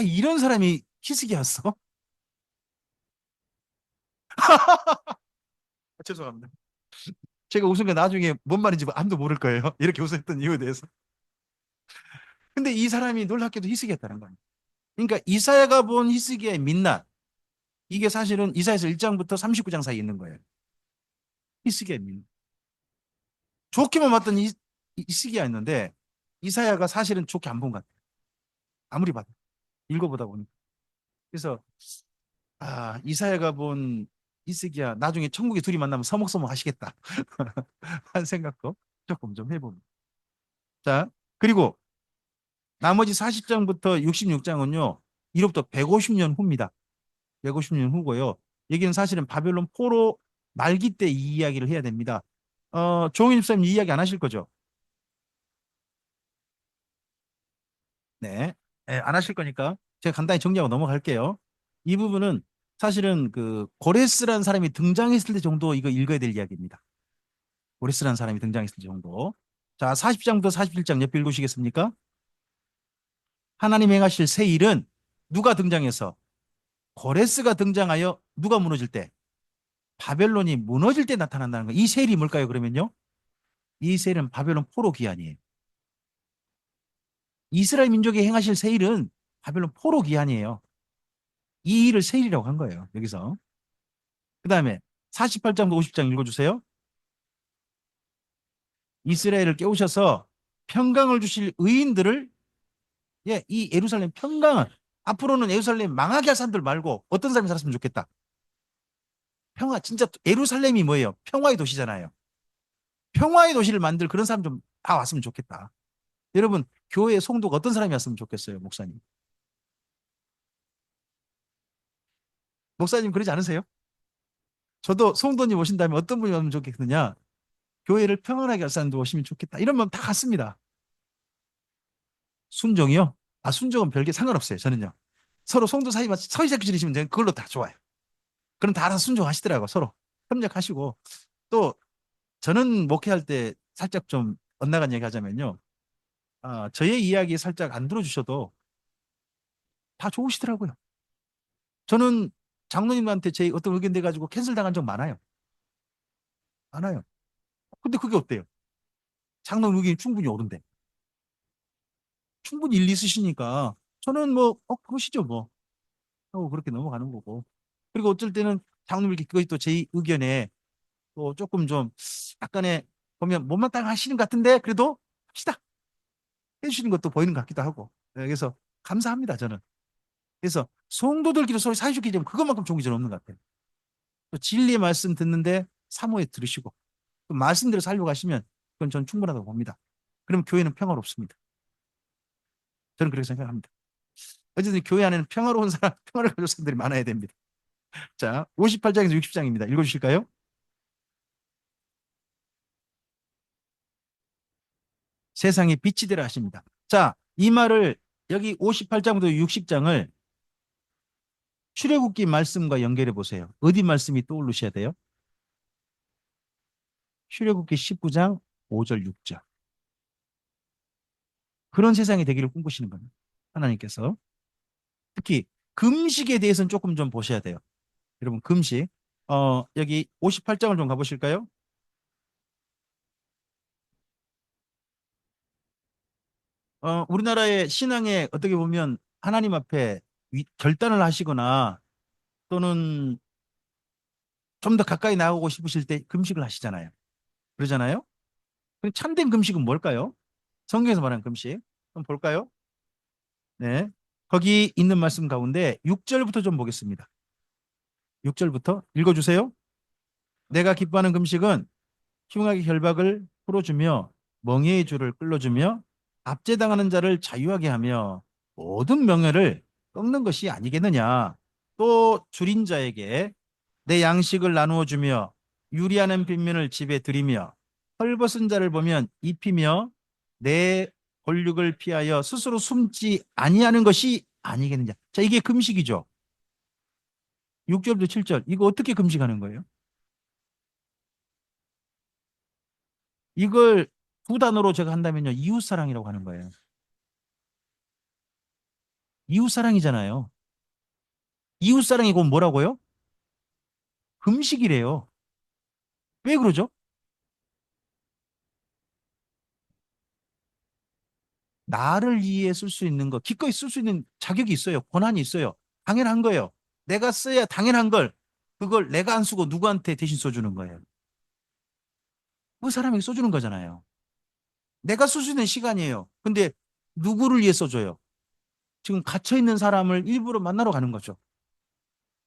이런 사람이 히스기야였어? 죄송합니다. 제가 웃은 게 나중에 뭔 말인지 아무도 모를 거예요. 이렇게 웃었던 이유에 대해서. 근데 이 사람이 놀랍게도 히스기였다는 거예요. 그러니까 이사야가 본 히스기야의 민낯, 이게 사실은 이사야서 1장부터 39장 사이에 있는 거예요. 히스기야의 민낯. 좋게만 봤던 히스기야였는데 이사야가 사실은 좋게 안 본 것 같아요. 아무리 봐도. 읽어보다 보니까. 그래서 이사야가 본 히스기야 나중에 천국에 둘이 만나면 서먹서먹 하시겠다 하는 생각도 조금 좀 해봅니다. 자, 그리고 나머지 40장부터 66장은요. 이로부터 150년 후입니다. 150년 후고요. 여기는 사실은 바벨론 포로 말기 때 이 이야기를 해야 됩니다. 조홍일 집사님 이 이야기 안 하실 거죠? 네. 네, 안 하실 거니까 제가 간단히 정리하고 넘어갈게요. 이 부분은 사실은 그 고레스라는 사람이 등장했을 때 정도 이거 읽어야 될 이야기입니다. 고레스라는 사람이 등장했을 때 정도. 자, 40장부터 47장 옆에 읽으시겠습니까? 하나님 행하실 새 일은 누가 등장해서 고레스가 등장하여 누가 무너질 때 바벨론이 무너질 때 나타난다는 거. 이 새 일이 뭘까요? 그러면요. 이 새 일은 바벨론 포로 기한이에요. 이스라엘 민족이 행하실 새 일은 바벨론 포로 기한이에요. 이 일을 새 일이라고 한 거예요. 여기서. 그 다음에 48장부터 50장 읽어주세요. 이스라엘을 깨우셔서 평강을 주실 의인들을 예, 이 예루살렘 평강을 앞으로는 예루살렘 망하게 할 사람들 말고 어떤 사람이 살았으면 좋겠다. 평화 진짜 예루살렘이 뭐예요? 평화의 도시잖아요. 평화의 도시를 만들 그런 사람 좀 다 왔으면 좋겠다. 여러분 교회 성도가 어떤 사람이 왔으면 좋겠어요, 목사님? 목사님 그러지 않으세요? 저도 성도님 오신다면 어떤 분이 오면 좋겠느냐? 교회를 평안하게 할 사람도 오시면 좋겠다. 이런 마음 다 같습니다. 순종이요? 아, 순종은 별개 상관없어요. 저는요. 서로 성도 사이만 서희잡기 지내시면 그걸로 다 좋아요. 그럼 다 알아서 순종하시더라고, 서로. 협력하시고. 또, 저는 목회할 때 살짝 좀 엇나간 얘기 하자면요. 저의 이야기 살짝 안 들어주셔도 다 좋으시더라고요. 저는 장로님한테 제 어떤 의견 돼가지고 캔슬 당한 적 많아요. 많아요. 근데 그게 어때요? 장로님 의견이 충분히 옳은데. 충분히 일리 있으시니까 저는 뭐, 그러시죠, 뭐. 하고 그렇게 넘어가는 거고. 그리고 어쩔 때는 장로님 이렇게 그것이 또 제 의견에 또 조금 좀 약간의 보면 못마땅 하시는 것 같은데 그래도 합시다. 해주시는 것도 보이는 것 같기도 하고. 네, 그래서 감사합니다, 저는. 그래서 성도들끼리 서로 사이좋게 되면 그것만큼 좋은 게 저는 없는 것 같아요. 또 진리의 말씀 듣는데 사모에 들으시고 또 말씀대로 살려고 하시면 그건 저는 충분하다고 봅니다. 그러면 교회는 평화롭습니다. 저는 그렇게 생각합니다. 어쨌든 교회 안에는 평화로운 사람, 평화를 가진 사람들이 많아야 됩니다. 자, 58장에서 60장입니다. 읽어주실까요? 세상에 빛이 되라 하십니다. 자, 이 말을 여기 58장부터 60장을 출애굽기 말씀과 연결해 보세요. 어디 말씀이 떠오르셔야 돼요? 출애굽기 19장 5절 6절. 그런 세상이 되기를 꿈꾸시는 겁니다. 하나님께서. 특히 금식에 대해서는 조금 좀 보셔야 돼요. 여러분 금식. 여기 58장을 좀 가보실까요? 우리나라의 신앙에 어떻게 보면 하나님 앞에 결단을 하시거나 또는 좀 더 가까이 나가고 싶으실 때 금식을 하시잖아요. 그러잖아요. 그럼 참된 금식은 뭘까요? 성경에서 말하는 금식. 한번 볼까요? 네. 거기 있는 말씀 가운데 6절부터 좀 보겠습니다. 6절부터 읽어주세요. 내가 기뻐하는 금식은 흉악의 결박을 풀어주며 멍에의 줄을 끌어주며 압제당하는 자를 자유하게 하며 모든 명예를 꺾는 것이 아니겠느냐. 또 줄인 자에게 내 양식을 나누어 주며 유리하는 빈면을 집에 들이며 헐벗은 자를 보면 입히며 내 권력을 피하여 스스로 숨지 아니하는 것이 아니겠느냐. 자, 이게 금식이죠. 6절부터 7절. 이거 어떻게 금식하는 거예요? 이걸 두 단어로 제가 한다면요. 이웃사랑이라고 하는 거예요. 이웃사랑이잖아요. 이웃사랑이 곧 뭐라고요? 금식이래요. 왜 그러죠? 나를 위해 쓸 수 있는 거, 기꺼이 쓸 수 있는 자격이 있어요. 권한이 있어요. 당연한 거예요. 내가 써야 당연한 걸, 그걸 내가 안 쓰고 누구한테 대신 써주는 거예요. 그 사람에게 써주는 거잖아요. 내가 쓸 수 있는 시간이에요. 근데 누구를 위해 써줘요? 지금 갇혀있는 사람을 일부러 만나러 가는 거죠.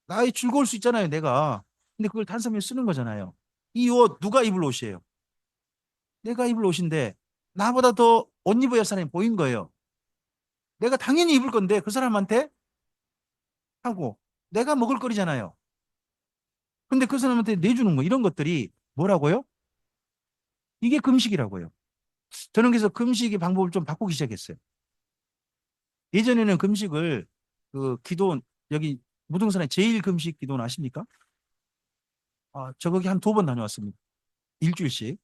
나의 즐거울 수 있잖아요, 내가. 근데 그걸 단숨에 쓰는 거잖아요. 이 옷 누가 입을 옷이에요? 내가 입을 옷인데 나보다 더 옷 입어야 할 사람이 보인 거예요. 내가 당연히 입을 건데 그 사람한테 하고 내가 먹을 거리잖아요. 근데 그 사람한테 내주는 거 이런 것들이 뭐라고요? 이게 금식이라고요. 저는 그래서 금식의 방법을 좀 바꾸기 시작했어요. 예전에는 금식을 그 기도 여기 무등산에 제일 금식 기도는 아십니까? 저 거기 한 2번 다녀왔습니다. 일주일씩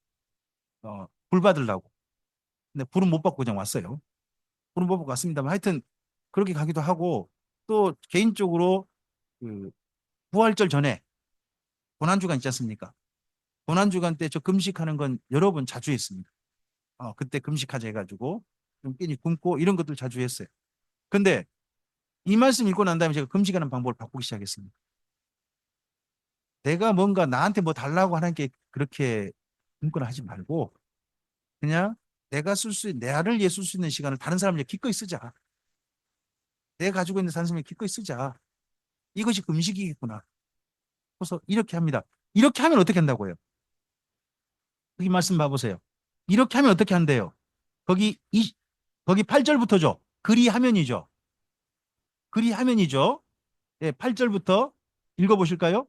불 받으려고. 근데 불은 못 받고 그냥 왔어요. 불은 못 받고 왔습니다만 하여튼 그렇게 가기도 하고 또 개인적으로 그 부활절 전에 고난주간 있지 않습니까? 고난주간 때 저 금식하는 건 여러 번 자주 했습니다. 그때 금식하자 해가지고 좀 끼니 굶고 이런 것들 자주 했어요. 근데 이 말씀 읽고 난 다음에 제가 금식하는 방법을 바꾸기 시작했습니다. 내가 뭔가 나한테 뭐 달라고 하는 게 그렇게 굶거나 하지 말고 그냥 내가 나를 위해 쓸 수 있는 시간을 다른 사람에게 기꺼이 쓰자. 내가 가지고 있는 산성을 기꺼이 쓰자. 이것이 금식이겠구나. 그래서 이렇게 합니다. 이렇게 하면 어떻게 한다고요? 여기 말씀 봐보세요. 이렇게 하면 어떻게 한대요? 거기 거기 8절부터죠. 그리하면이죠. 그리하면이죠. 예, 8절부터 읽어보실까요?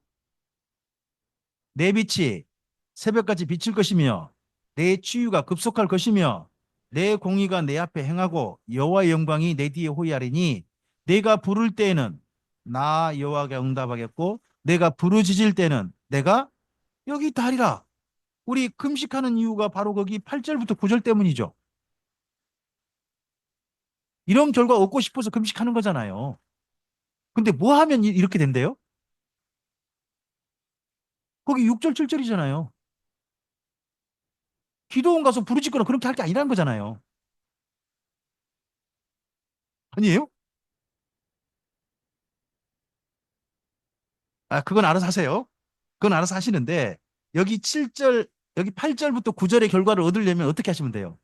내 빛이 새벽같이 비칠 것이며 내 치유가 급속할 것이며 내 공의가 내 앞에 행하고 여호와의 영광이 내 뒤에 호위하리니 내가 부를 때에는 나 여호와가 응답하겠고 내가 부르짖을 때는 내가 여기 있다 하리라. 우리 금식하는 이유가 바로 거기 8절부터 9절 때문이죠. 이런 결과 얻고 싶어서 금식하는 거잖아요. 근데 뭐 하면 이렇게 된대요? 거기 6절 7절이잖아요. 기도원 가서 부르짖거나 그렇게 할 게 아니라는 거잖아요. 아니에요? 그건 알아서 하세요. 그건 알아서 하시는데 여기 7절, 여기 8절부터 9절의 결과를 얻으려면 어떻게 하시면 돼요?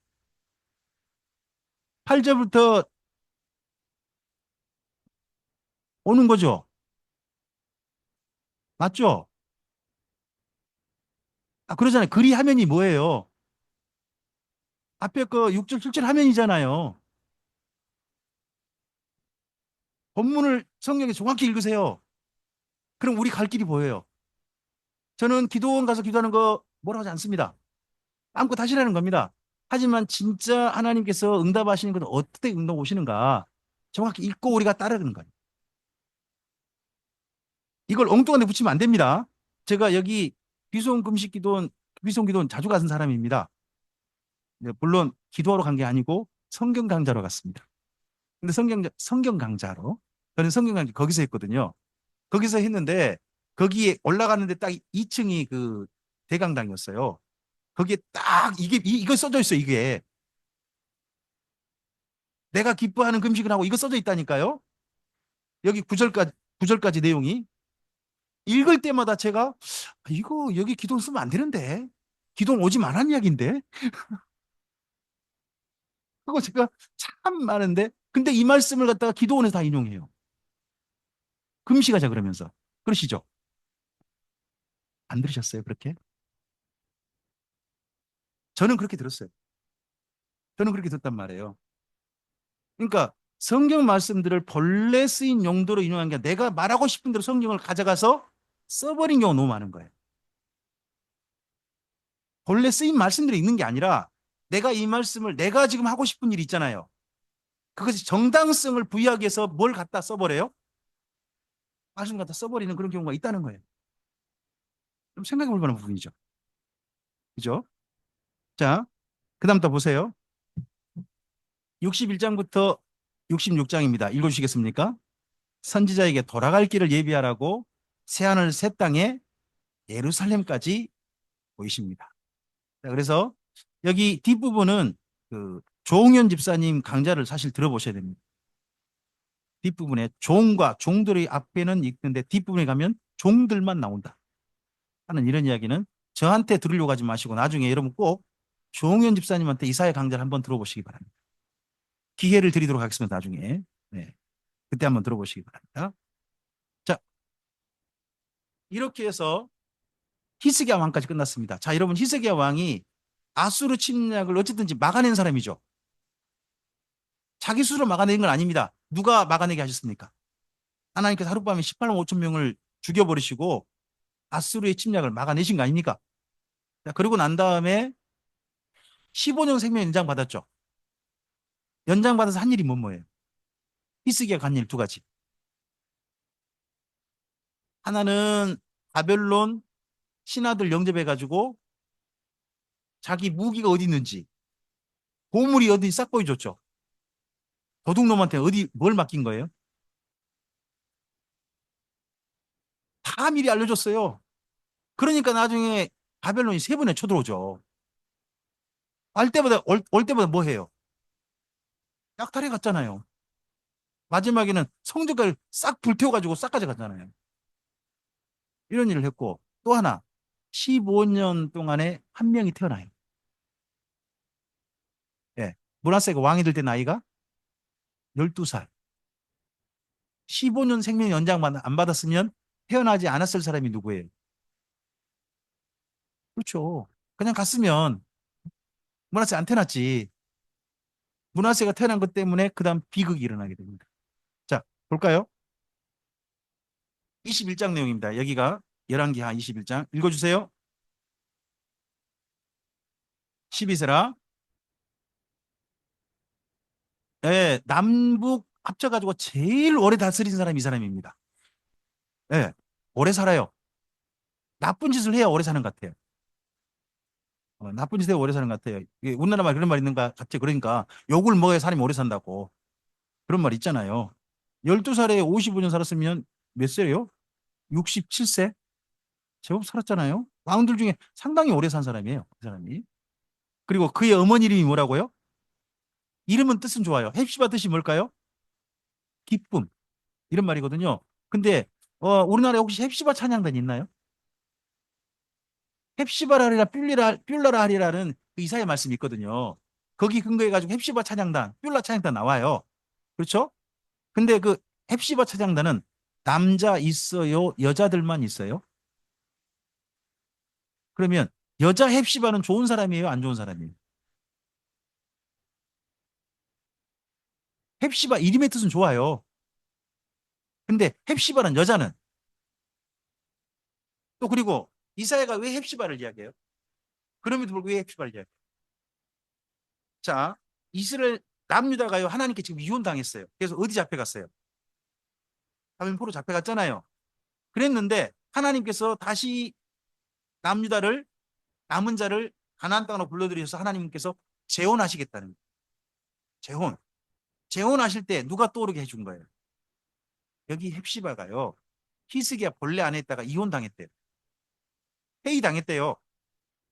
8절부터 오는 거죠. 맞죠? 그러잖아요. 그리 화면이 뭐예요? 앞에 거 6절, 7절 화면이잖아요. 본문을 성경에 정확히 읽으세요. 그럼 우리 갈 길이 보여요. 저는 기도원 가서 기도하는 거 뭐라고 하지 않습니다. 아무것도 하시라는 겁니다. 하지만 진짜 하나님께서 응답하시는 건 어떻게 응답 오시는가 정확히 읽고 우리가 따르는 거예요. 이걸 엉뚱한 데 붙이면 안 됩니다. 제가 여기 비송 금식 기도원, 비송 기도원 자주 가는 사람입니다. 물론 기도하러 간 게 아니고 성경 강좌로 갔습니다. 근데 성경 강좌로 저는 성경 강좌 거기서 했거든요. 거기서 했는데 거기에 올라갔는데 딱 2층이 그 대강당이었어요. 거기에 딱 이거 써져 있어요. 이게 내가 기뻐하는 금식을 하고 이거 써져 있다니까요. 여기 9절까지 내용이 읽을 때마다 제가 이거 여기 기도 쓰면 안 되는데 기도 오지 말란 이야기인데 그거 제가 참 많은데 근데 이 말씀을 갖다가 기도원에서 다 인용해요. 금식하자 그러면서 그러시죠? 안 들으셨어요? 그렇게? 저는 그렇게 들었어요. 저는 그렇게 듣단 말이에요. 그러니까 성경 말씀들을 본래 쓰인 용도로 인용한 게 아니라 내가 말하고 싶은 대로 성경을 가져가서 써버린 경우가 너무 많은 거예요. 본래 쓰인 말씀들이 있는 게 아니라 내가 이 말씀을 내가 지금 하고 싶은 일 있잖아요. 그것이 정당성을 부여하기 위해서 뭘 갖다 써버려요? 말씀 갖다 써버리는 그런 경우가 있다는 거예요. 좀 생각해 볼 만한 부분이죠. 그죠? 자, 그 다음 또 보세요. 61장부터 66장입니다. 읽어주시겠습니까? 선지자에게 돌아갈 길을 예비하라고 새하늘 새 땅에 예루살렘까지 보이십니다. 자, 그래서 여기 뒷부분은 그 조홍현 집사님 강좌를 사실 들어보셔야 됩니다. 뒷부분에 종과 종들의 앞에는 있는데 뒷부분에 가면 종들만 나온다 하는 이런 이야기는 저한테 들으려고 하지 마시고 나중에 여러분 꼭 조홍현 집사님한테 이사야 강좌를 한번 들어보시기 바랍니다. 기회를 드리도록 하겠습니다. 나중에. 네. 그때 한번 들어보시기 바랍니다. 자, 이렇게 해서 히스기야 왕까지 끝났습니다. 자, 여러분 히스기야 왕이 아수르 침략을 어쨌든지 막아낸 사람이죠. 자기 스스로 막아낸 건 아닙니다. 누가 막아내게 하셨습니까? 하나님께서 하룻밤에 18만 5천 명을 죽여버리시고 아수르의 침략을 막아내신 거 아닙니까? 자, 그러고 난 다음에 15년 생명 연장 받았죠. 연장 받아서 한 일이 뭐예요? 히스기야가 한 일 두 가지. 하나는 바벨론 신하들 영접해가지고 자기 무기가 어디 있는지, 보물이 어디 싹 보여줬죠. 도둑놈한테 어디 뭘 맡긴 거예요? 다 미리 알려줬어요. 그러니까 나중에 바벨론이 세 번에 쳐들어오죠. 올 때마다 뭐 해요? 약탈해 갔잖아요. 마지막에는 성벽을 싹 불태워가지고 싹 가져갔잖아요. 이런 일을 했고 또 하나 15년 동안에 한 명이 태어나요. 예. 므낫세가 왕이 될 때 나이가 12살. 15년 생명 연장 안 받았으면 태어나지 않았을 사람이 누구예요? 그렇죠. 그냥 갔으면 므낫세 안 태어났지. 므낫세가 태어난 것 때문에 그다음 비극이 일어나게 됩니다. 자, 볼까요? 21장 내용입니다. 여기가 열왕기하 21장 읽어주세요. 12세라. 예, 남북 합쳐가지고 제일 오래 다스린 사람이 이 사람입니다. 예, 오래 살아요. 나쁜 짓을 해야 오래 사는 것 같아요. 나쁜 짓을 해야 오래 사는 것 같아요. 이게 우리나라 말 그런 말 있는 것 같아요. 그러니까 욕을 먹어야 사람이 오래 산다고. 그런 말 있잖아요. 12살에 55년 살았으면 몇 세예요? 67세? 제법 살았잖아요. 왕들 중에 상당히 오래 산 사람이에요. 그 사람이. 그리고 그의 어머니 이름이 뭐라고요? 이름은 뜻은 좋아요. 헵시바 뜻이 뭘까요? 기쁨. 이런 말이거든요. 근데 우리나라에 혹시 헵시바 찬양단 있나요? 헵시바라 하리라 뷸라라 하리라는 그 이사야 말씀이 있거든요. 거기 근거해 가지고 헵시바 찬양단, 뷸라 찬양단 나와요. 그렇죠? 근데 그 헵시바 찬양단은 남자 있어요, 여자들만 있어요? 그러면 여자 헵시바는 좋은 사람이에요, 안 좋은 사람이에요? 헵시바 이름의 뜻은 좋아요. 근데 헵시바는 여자는 또 그리고 이사야가 왜 헵시바를 이야기해요? 그럼에도 불구하고 왜 헵시바를 이야기해요? 자, 이스라엘 남유다가요 하나님께 지금 이혼당했어요. 그래서 어디 잡혀갔어요? 바벨포로 잡혀갔잖아요. 그랬는데 하나님께서 다시 남유다를 남은 자를 가나안 땅으로 불러들여서 하나님께서 재혼하시겠다는 거예요. 재혼. 재혼하실 때 누가 떠오르게 해준 거예요? 여기 헵시바가요. 히스기야 본래 안에 있다가 이혼당했대요. 회의당했대요.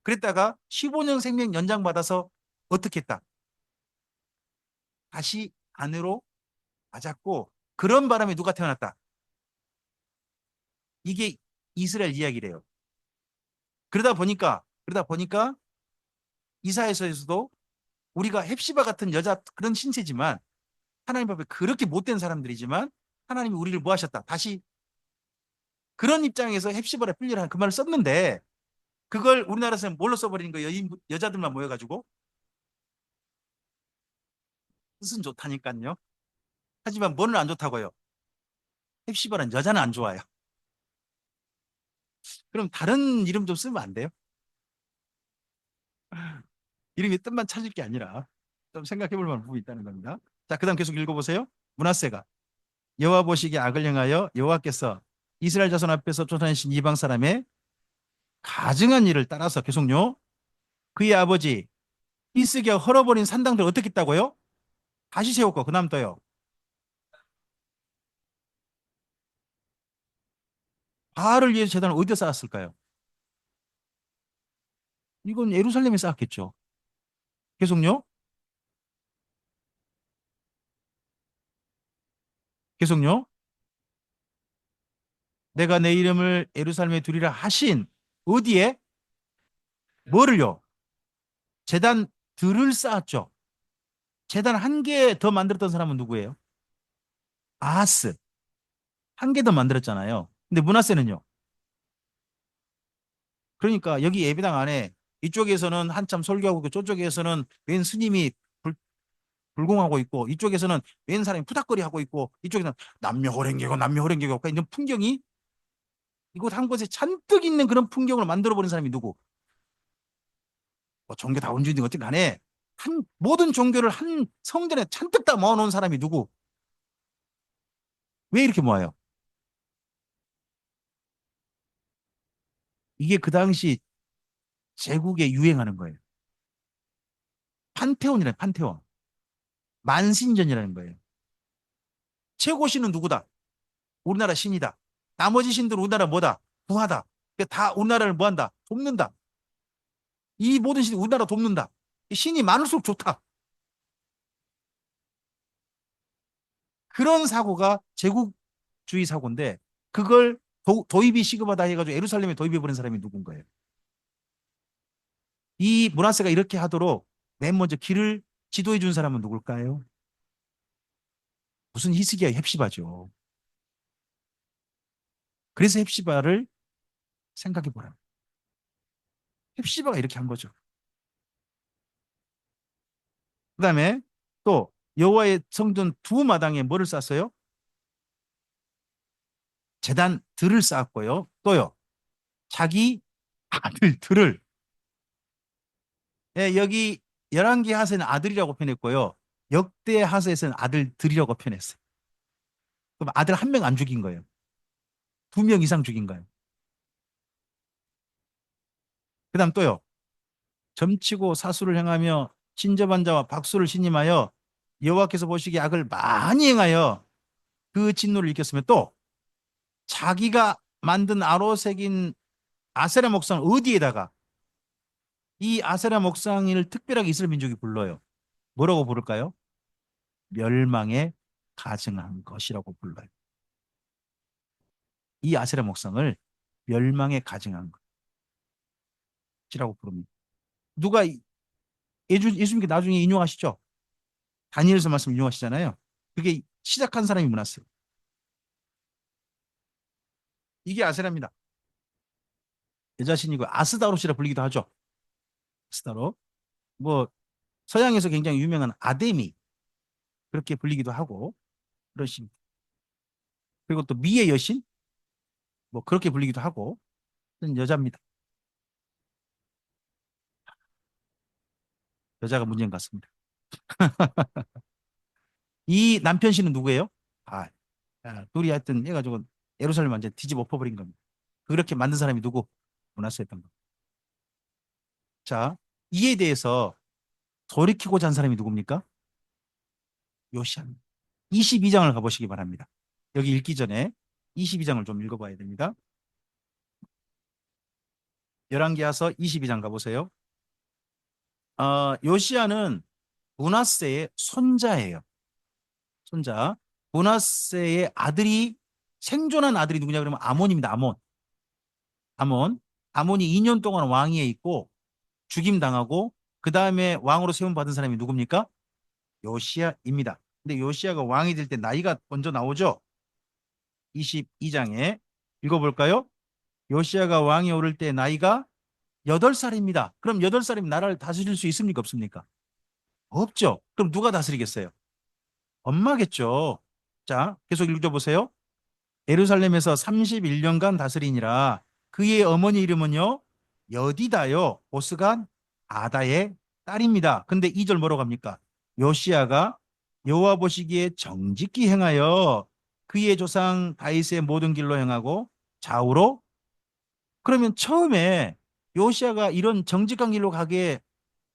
그랬다가 15년 생명 연장받아서 어떻게 했다? 다시 안으로 맞았고 그런 바람에 누가 태어났다? 이게 이스라엘 이야기래요. 그러다 보니까 이사야서에서도 우리가 헵시바 같은 여자 그런 신세지만 하나님 앞에 그렇게 못된 사람들이지만 하나님이 우리를 뭐 하셨다? 다시 그런 입장에서 헵시바라 풀리라는 그 말을 썼는데 그걸 우리나라에서는 뭘로 써버리는 거예요? 여자들만 모여가지고 뜻은 좋다니까요. 하지만 뭐는 안 좋다고요? 헵시바라는 여자는 안 좋아요. 그럼 다른 이름 좀 쓰면 안 돼요? 이름이 뜻만 찾을 게 아니라 좀 생각해 볼 만한 부분이 있다는 겁니다. 자, 그다음 계속 읽어보세요. 므낫세가 여호와 보시기에 악을 행하여 여호와께서 이스라엘 자손 앞에서 쫓아내신 이방 사람의 가증한 일을 따라서 계속요. 그의 아버지 히스기야 헐어버린 산당들 어떻게 했다고요? 다시 세웠고 그다음 또요. 바알을 위해서 제단을 어디다 쌓았을까요? 이건 예루살렘에 쌓았겠죠. 계속요. 계속요. 내가 내 이름을 예루살렘에 두리라 하신 어디에 뭐를요? 제단 들을 쌓았죠. 제단 한 개 더 만들었던 사람은 누구예요? 아하스. 한 개 더 만들었잖아요. 근데 므낫세는요. 그러니까 여기 예배당 안에 이쪽에서는 한참 설교하고 있고 저쪽에서는 웬 스님이 불공하고 있고 이쪽에서는 웬 사람이 푸닥거리 하고 있고 이쪽에서는 남녀호랭개고 이런 풍경이 이곳 한 곳에 잔뜩 있는 그런 풍경을 만들어버린 사람이 누구? 뭐 종교 다원주의든 어쨌든 간에 한 모든 종교를 한 성전에 잔뜩 다 모아놓은 사람이 누구? 왜 이렇게 모아요? 이게 그 당시 제국에 유행하는 거예요. 판테온이라는 판테온. 만신전이라는 거예요. 최고 신은 누구다? 우리나라 신이다. 나머지 신들은 우리나라 뭐다? 부하다. 그러니까 다 우리나라를 뭐한다? 돕는다. 이 모든 신이 우리나라 돕는다. 신이 많을수록 좋다. 그런 사고가 제국주의 사고인데 그걸 도입이 시급하다 해가지고 예루살렘에 도입해버린 사람이 누군 거예요. 이 문하세가 이렇게 하도록 맨 먼저 길을 지도해 준 사람은 누굴까요? 무슨 히스기야 헵시바죠. 그래서 헵시바를 생각해 보라. 헵시바가 이렇게 한 거죠. 그다음에 또 여호와의 성전 두 마당에 뭐를 쌓았어요? 제단 들을 쌓았고요. 또요. 자기 아들들을 예, 여기 열왕기 하서는 아들이라고 표현했고요. 역대 하서에서는 아들들이라고 표현했어요. 그럼 아들 한 명 안 죽인 거예요. 두 명 이상 죽인 거예요. 그다음 또요. 점치고 사수를 행하며 친접한 자와 박수를 신임하여 여호와께서 보시기에 악을 많이 행하여 그 진노를 일으켰으며 또 자기가 만든 아로새긴 아세라 목상 어디에다가 이 아세라 목상을 특별하게 이스라엘 민족이 불러요. 뭐라고 부를까요? 멸망에 가증한 것이라고 불러요. 이 아세라 목상을 멸망에 가증한 것이라고 부릅니다. 누가 예수님께 나중에 인용하시죠? 다니엘서 말씀 인용하시잖아요. 그게 시작한 사람이 문하세. 이게 아세라입니다. 여자신이고 아스다롯이라 불리기도 하죠. 아스다롯. 뭐 서양에서 굉장히 유명한 아데미 그렇게 불리기도 하고 그러신. 그리고 또 미의 여신 뭐 그렇게 불리기도 하고 여자입니다. 여자가 문제인 것 같습니다. 이 남편 씨는 누구예요? 아, 둘이 하여튼 해가지고 예루살렘 완전 뒤집어 엎어버린 겁니다. 그렇게 만든 사람이 누구? 문하세였던 거. 자, 이에 대해서 돌이키고자 한 사람이 누굽니까? 요시아입니다. 22장을 가보시기 바랍니다. 여기 읽기 전에 22장을 좀 읽어봐야 됩니다. 열왕기하서 22장 가보세요. 요시아는 문하세의 손자예요. 손자. 문하세의 아들이 생존한 아들이 누구냐 그러면 아몬입니다. 아몬. 아몬. 아몬이 2년 동안 왕위에 있고 죽임 당하고 그 다음에 왕으로 세움 받은 사람이 누굽니까? 요시아입니다. 근데 요시아가 왕이 될 때 나이가 먼저 나오죠. 22장에 읽어볼까요? 요시아가 왕이 오를 때 나이가 8살입니다. 그럼 8살이면 나라를 다스릴 수 있습니까? 없습니까? 없죠. 그럼 누가 다스리겠어요? 엄마겠죠. 자, 계속 읽어보세요. 예루살렘에서 31년간 다스리니라. 그의 어머니 이름은요, 여디다요. 보스간 아다의 딸입니다. 근데 2절 뭐라고 합니까? 요시아가 여호와 보시기에 정직히 행하여 그의 조상 다윗의 모든 길로 행하고 좌우로. 그러면 처음에 요시아가 이런 정직한 길로 가게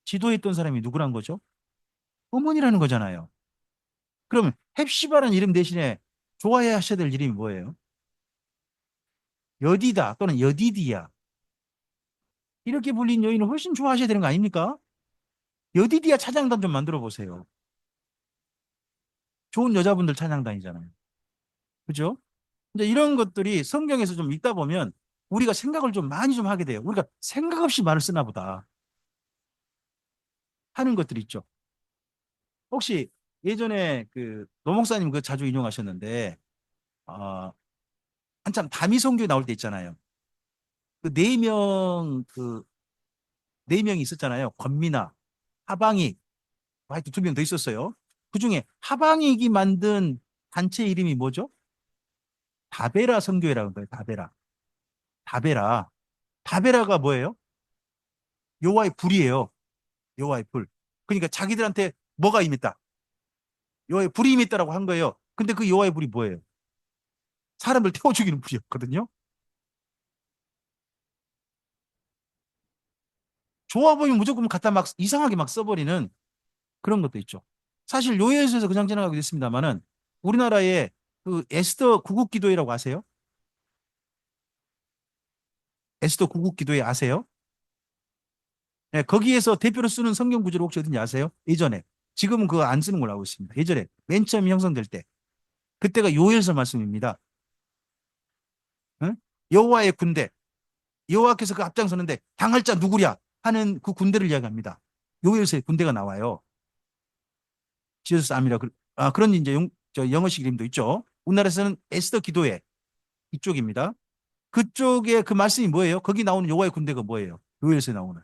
지도했던 사람이 누구란 거죠? 어머니라는 거잖아요. 그러면 헵시바라는 이름 대신에 좋아해야 하셔야 될 이름이 뭐예요? 여디다 또는 여디디야. 이렇게 불린 여인을 훨씬 좋아하셔야 되는 거 아닙니까? 여디디야 찬양단 좀 만들어 보세요. 좋은 여자분들 찬양단이잖아요. 그죠? 이제 이런 것들이 성경에서 좀 읽다 보면 우리가 생각을 좀 많이 좀 하게 돼요. 우리가 생각 없이 말을 쓰나 보다 하는 것들이 있죠. 혹시 예전에 그 노목사님 그 자주 인용하셨는데 어, 한참 다미성교에 나올 때 있잖아요. 그 네 명이 있었잖아요. 권미나 하방이 하여튼 두 명 더 있었어요. 그중에 하방익이 만든 단체 이름이 뭐죠? 다베라 선교회라고 하는 거예요. 다베라. 다베라. 다베라가 뭐예요? 여호와의 불이에요. 여호와의 불. 그러니까 자기들한테 뭐가 임했다? 여호와의 불이 임했다라고 한 거예요. 근데 그 여호와의 불이 뭐예요? 사람을 태워 죽이는 불이었거든요. 좋아 보이면 무조건 갖다 막 이상하게 막 써버리는 그런 것도 있죠. 사실 요예수에서 그냥 지나가게 됐습니다만은 우리나라에 그 에스더 구국기도회라고 아세요? 에스더 구국기도회 아세요? 네, 거기에서 대표로 쓰는 성경 구절을 혹시 어딘지 아세요? 예전에. 지금은 그거 안 쓰는 걸로 알고 있습니다. 예전에 맨 처음 형성될 때. 그때가 요엘서 말씀입니다. 응? 여호와의 군대. 여호와께서 그 앞장서는데 당할 자 누구랴 하는 그 군대를 이야기합니다. 요엘서에 군대가 나와요. 지저스 아미라 그런 이제 영어식 이름도 있죠. 우리나라에서는 에스더 기도회 이쪽입니다. 그쪽에 그 말씀이 뭐예요? 거기 나오는 여호와의 군대가 뭐예요? 요엘서에 나오는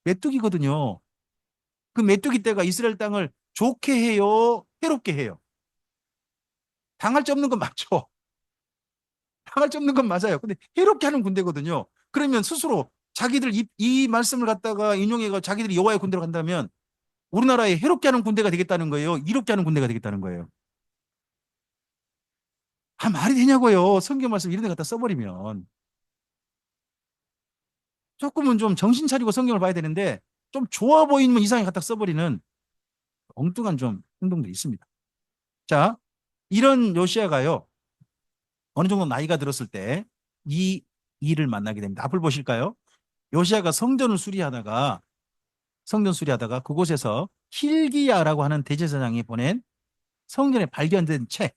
메뚜기거든요. 그 메뚜기 떼가 이스라엘 땅을 좋게 해요, 해롭게 해요. 당할 데 없는 건 맞죠. 당할 데 없는 건 맞아요. 근데 해롭게 하는 군대거든요. 그러면 스스로 자기들 이 말씀을 갖다가 인용해가 자기들이 여호와의 군대로 간다면 우리나라에 해롭게 하는 군대가 되겠다는 거예요. 이롭게 하는 군대가 되겠다는 거예요. 아, 말이 되냐고요. 성경 말씀 이런 데 갖다 써버리면. 조금은 좀 정신 차리고 성경을 봐야 되는데 좀 좋아 보이면 이상하게 갖다 써버리는 엉뚱한 좀 행동들이 있습니다. 자, 이런 요시아가요. 어느 정도 나이가 들었을 때 이 일을 만나게 됩니다. 앞을 보실까요? 요시아가 성전 수리하다가 그곳에서 힐기야라고 하는 대제사장이 보낸 성전에 발견된 책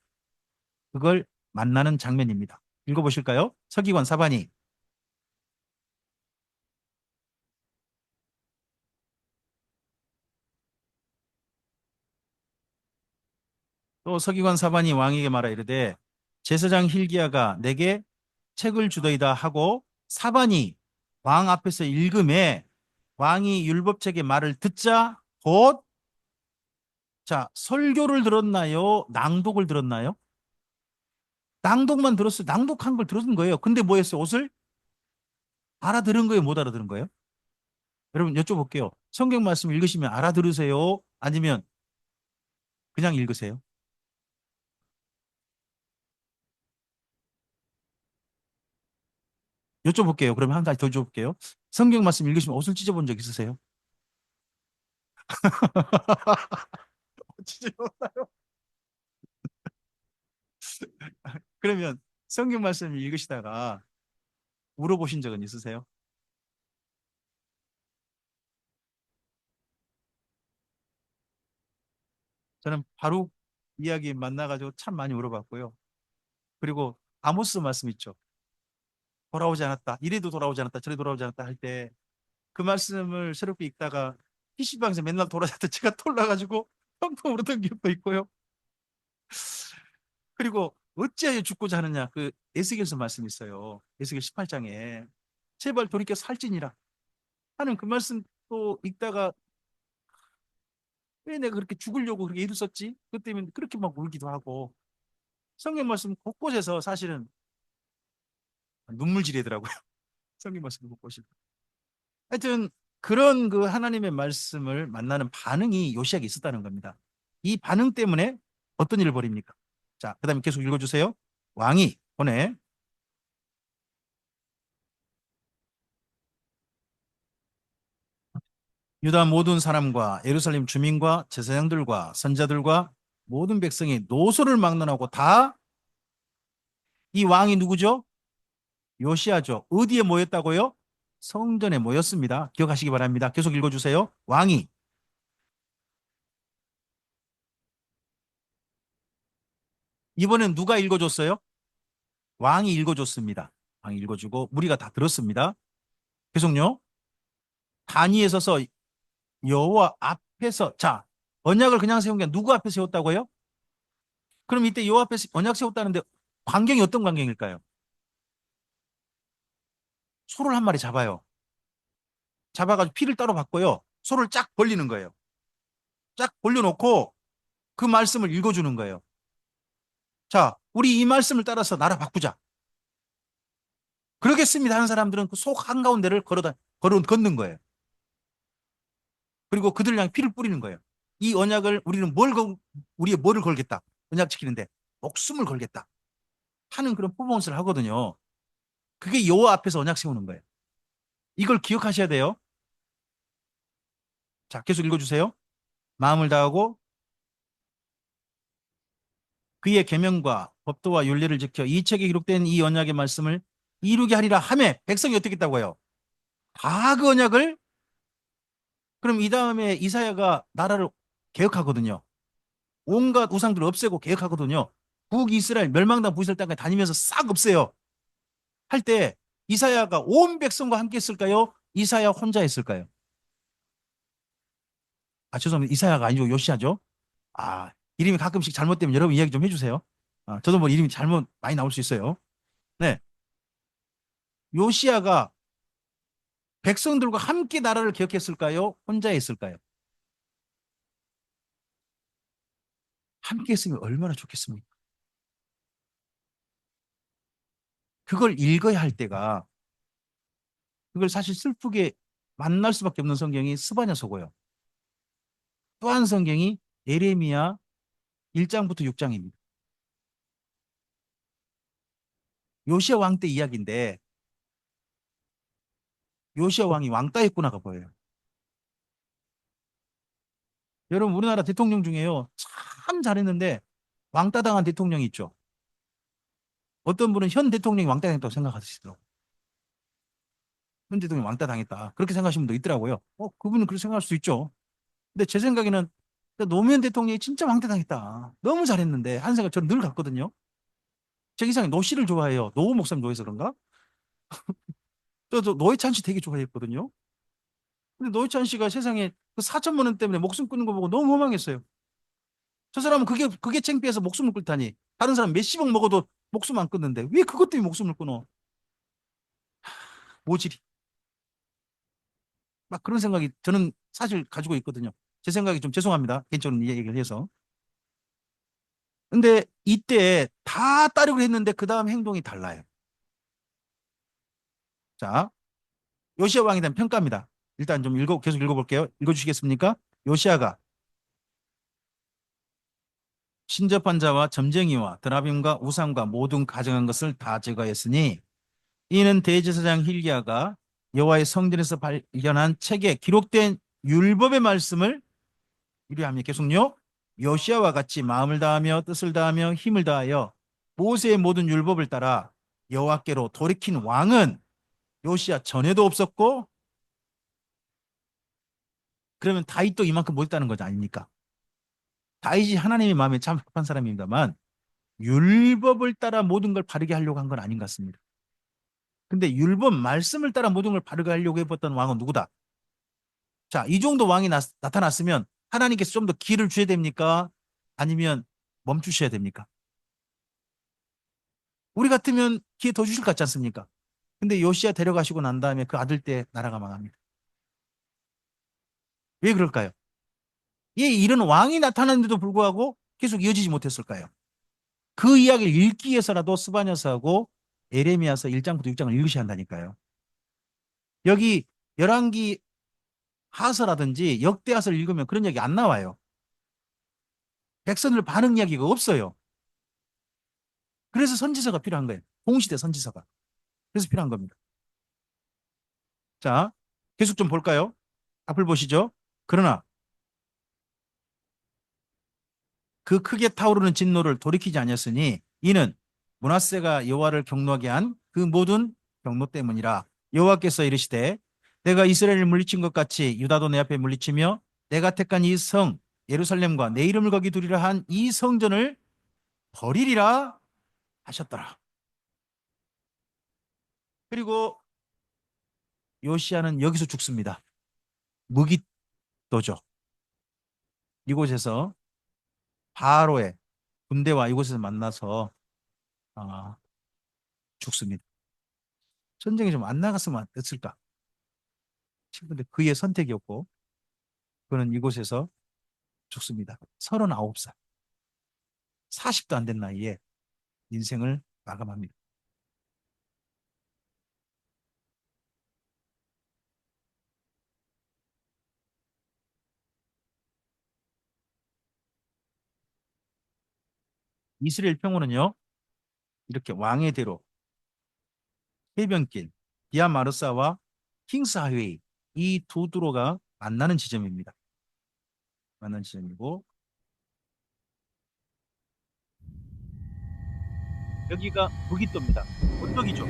그걸 만나는 장면입니다. 읽어보실까요? 서기관 사반이. 또 서기관 사반이 왕에게 말하 이르되 제사장 힐기야가 내게 책을 주더이다 하고 사반이 왕 앞에서 읽음에 왕이 율법책의 말을 듣자 곧 자, 설교를 들었나요? 낭독을 들었나요? 낭독만 들었어요. 낭독한 걸 들은 거예요. 근데 뭐 했어요? 옷을 알아들은 거예요? 못 알아들은 거예요? 여러분 여쭤볼게요. 성경 말씀 읽으시면 알아들으세요? 아니면 그냥 읽으세요? 여쭤볼게요. 그러면 한 가지 더 여쭤볼게요. 성경 말씀 읽으시면 옷을 찢어본 적 있으세요? 찢어봤나요? 그러면 성경 말씀 읽으시다가 물어보신 적은 있으세요? 저는 바로 이야기 만나가지고 참 많이 물어봤고요. 그리고 아모스 말씀 있죠. 돌아오지 않았다. 이래도 돌아오지 않았다. 저래 돌아오지 않았다 할 때 그 말씀을 새롭게 읽다가 PC방에서 맨날 돌아다녔던 제가 돌아가지고 펑펑 울었던 기억도 있고요. 그리고 어찌하여 죽고자 하느냐 그 에스겔서 말씀 있어요. 에스겔 18장에 제발 돌이켜 살찌니라 하는 그 말씀 또 읽다가 왜 내가 그렇게 죽으려고 그렇게 애를 썼지? 그 때문에 그렇게 막 울기도 하고 성경 말씀 곳곳에서 사실은 눈물질이더라고요. 성경 말씀 곳곳이. 하여튼 그런 그 하나님의 말씀을 만나는 반응이 요시약에 있었다는 겁니다. 이 반응 때문에 어떤 일을 벌입니까? 자, 그다음에 계속 읽어주세요. 왕이 보내 유다 모든 사람과 예루살렘 주민과 제사장들과 선자들과 모든 백성이 노소를 막론하고 다 이 왕이 누구죠? 요시아죠. 어디에 모였다고요? 성전에 모였습니다. 기억하시기 바랍니다. 계속 읽어주세요. 왕이 이번엔 누가 읽어줬어요? 왕이 읽어줬습니다. 왕이 읽어주고 무리가 다 들었습니다. 계속요. 단위에 서서 여호와 앞에서 자 언약을 그냥 세운 게 누구 앞에 세웠다고요? 그럼 이때 여호와 앞에 언약 세웠다는데 광경이 어떤 광경일까요? 소를 한 마리 잡아요. 잡아가지고 피를 따로 받고요. 소를 쫙 벌리는 거예요. 쫙 올려놓고 그 말씀을 읽어주는 거예요. 자, 우리 이 말씀을 따라서 나라 바꾸자. 그러겠습니다 하는 사람들은 그 속 한가운데를 걷는 거예요. 그리고 그들을 향해 피를 뿌리는 거예요. 이 언약을 우리는 우리의 뭐를 걸겠다. 언약 지키는데 목숨을 걸겠다 하는 그런 퍼포먼스를 하거든요. 그게 여호와 앞에서 언약 세우는 거예요. 이걸 기억하셔야 돼요. 자, 계속 읽어주세요. 마음을 다하고 그의 계명과 법도와 윤례를 지켜 이 책에 기록된 이 언약의 말씀을 이루게 하리라 하매 백성이 어떻게 했다고요? 다 그 언약을. 그럼 이 다음에 이사야가 나라를 개혁하거든요. 온갖 우상들을 없애고 개혁하거든요. 북이스라엘 멸망당 부이스라엘 땅에 다니면서 싹 없애요. 할 때 이사야가 온 백성과 함께 했을까요? 이사야 혼자 했을까요? 아, 죄송합니다. 이사야가 아니고 요시야죠. 아, 이름이 가끔씩 잘못되면 여러분 이야기 좀 해주세요. 아, 저도 뭐 이름이 잘못 많이 나올 수 있어요. 네. 요시야가 백성들과 함께 나라를 개혁했을까요? 혼자 했을까요? 함께 했으면 얼마나 좋겠습니까? 그걸 읽어야 할 때가, 그걸 사실 슬프게 만날 수밖에 없는 성경이 스바냐서고요. 또 한 성경이 예레미야 1장부터 6장입니다. 요시야 왕 때 이야기인데 요시야 왕이 왕따였구나가 보여요. 여러분 우리나라 대통령 중에요. 참 잘했는데 왕따 당한 대통령이 있죠. 어떤 분은 현 대통령이 왕따 당했다고 생각하시더라고요. 현 대통령이 왕따 당했다. 그렇게 생각하시는 분도 있더라고요. 그분은 그렇게 생각할 수 있죠. 근데 제 생각에는 노무현 대통령이 진짜 왕따 당했다. 너무 잘했는데 한 생각 저는 늘 갖거든요. 제 이상에 노 씨를 좋아해요. 노 목사님 좋아해서 그런가? 저 노회찬 씨 되게 좋아했거든요. 근데 노회찬 씨가 세상에 그 4천만 원 때문에 목숨 끊는 거 보고 너무 허망했어요. 저 사람은 그게 창피해서 목숨을 끊다니. 다른 사람 몇십억 먹어도 목숨 안 끊는데 왜 그것 때문에 목숨을 끊어? 모질이. 막 그런 생각이 저는 사실 가지고 있거든요. 제 생각이 좀 죄송합니다. 개인적으로 이 얘기를 해서. 근데 이때 다 따르고 했는데 그 다음 행동이 달라요. 자, 요시아 왕에 대한 평가입니다. 일단 좀 계속 읽어볼게요. 읽어주시겠습니까? 요시아가 신접한 자와 점쟁이와 드라빔과 우상과 모든 가정한 것을 다 제거했으니 이는 대제사장 힐기야가 여호와의 성전에서 발견한 책에 기록된 율법의 말씀을 이루하며 계속요. 요시아와 같이 마음을 다하며 뜻을 다하며 힘을 다하여 모세의 모든 율법을 따라 여호와께로 돌이킨 왕은 요시아 전에도 없었고, 그러면 다윗도 이만큼 못했다는 거지 아닙니까? 다윗이 하나님의 마음에 참 합한 사람입니다만 율법을 따라 모든 걸 바르게 하려고 한 건 아닌 것 같습니다. 근데 율법 말씀을 따라 모든 걸 바르게 하려고 해봤던 왕은 누구다? 자, 이 정도 왕이 나타났으면 하나님께서 좀 더 기회를 주셔야 됩니까? 아니면 멈추셔야 됩니까? 우리 같으면 기회 더 주실 것 같지 않습니까? 근데 요시야 데려가시고 난 다음에 그 아들 때 나라가 망합니다. 왜 그럴까요? 예, 이런 왕이 나타났는데도 불구하고 계속 이어지지 못했을까요? 그 이야기를 읽기 위해서라도 스바냐서하고 에레미야서 1장부터 6장을 읽으셔야 한다니까요. 여기 열왕기 하서라든지 역대하서를 읽으면 그런 얘기 안 나와요. 백성들 반응 이야기가 없어요. 그래서 선지서가 필요한 거예요. 동시대 선지서가. 그래서 필요한 겁니다. 자, 계속 좀 볼까요? 앞을 보시죠. 그러나 그 크게 타오르는 진노를 돌이키지 아니었으니 이는 므낫세가 여호와를 경노하게 한 그 모든 경노 때문이라. 여호와께서 이르시되 내가 이스라엘을 물리친 것 같이 유다도 내 앞에 물리치며 내가 택한 이 성 예루살렘과 내 이름을 거기 두리라 한 이 성전을 버리리라 하셨더라. 그리고 요시아는 여기서 죽습니다. 무기도죠. 이곳에서 바로의 군대와 이곳에서 만나서 아, 죽습니다. 전쟁에 좀 안 나갔으면 어땠을까? 근데 그의 선택이었고 그는 이곳에서 죽습니다. 39살. 40도 안 된 나이에 인생을 마감합니다. 이스라엘 평원은요, 이렇게 왕의 대로, 해변길, 비아 마르사와 킹스 하이웨이 이 두 도로가 만나는 지점입니다. 만나는 지점이고 여기가 무기또입니다. 언덕이죠.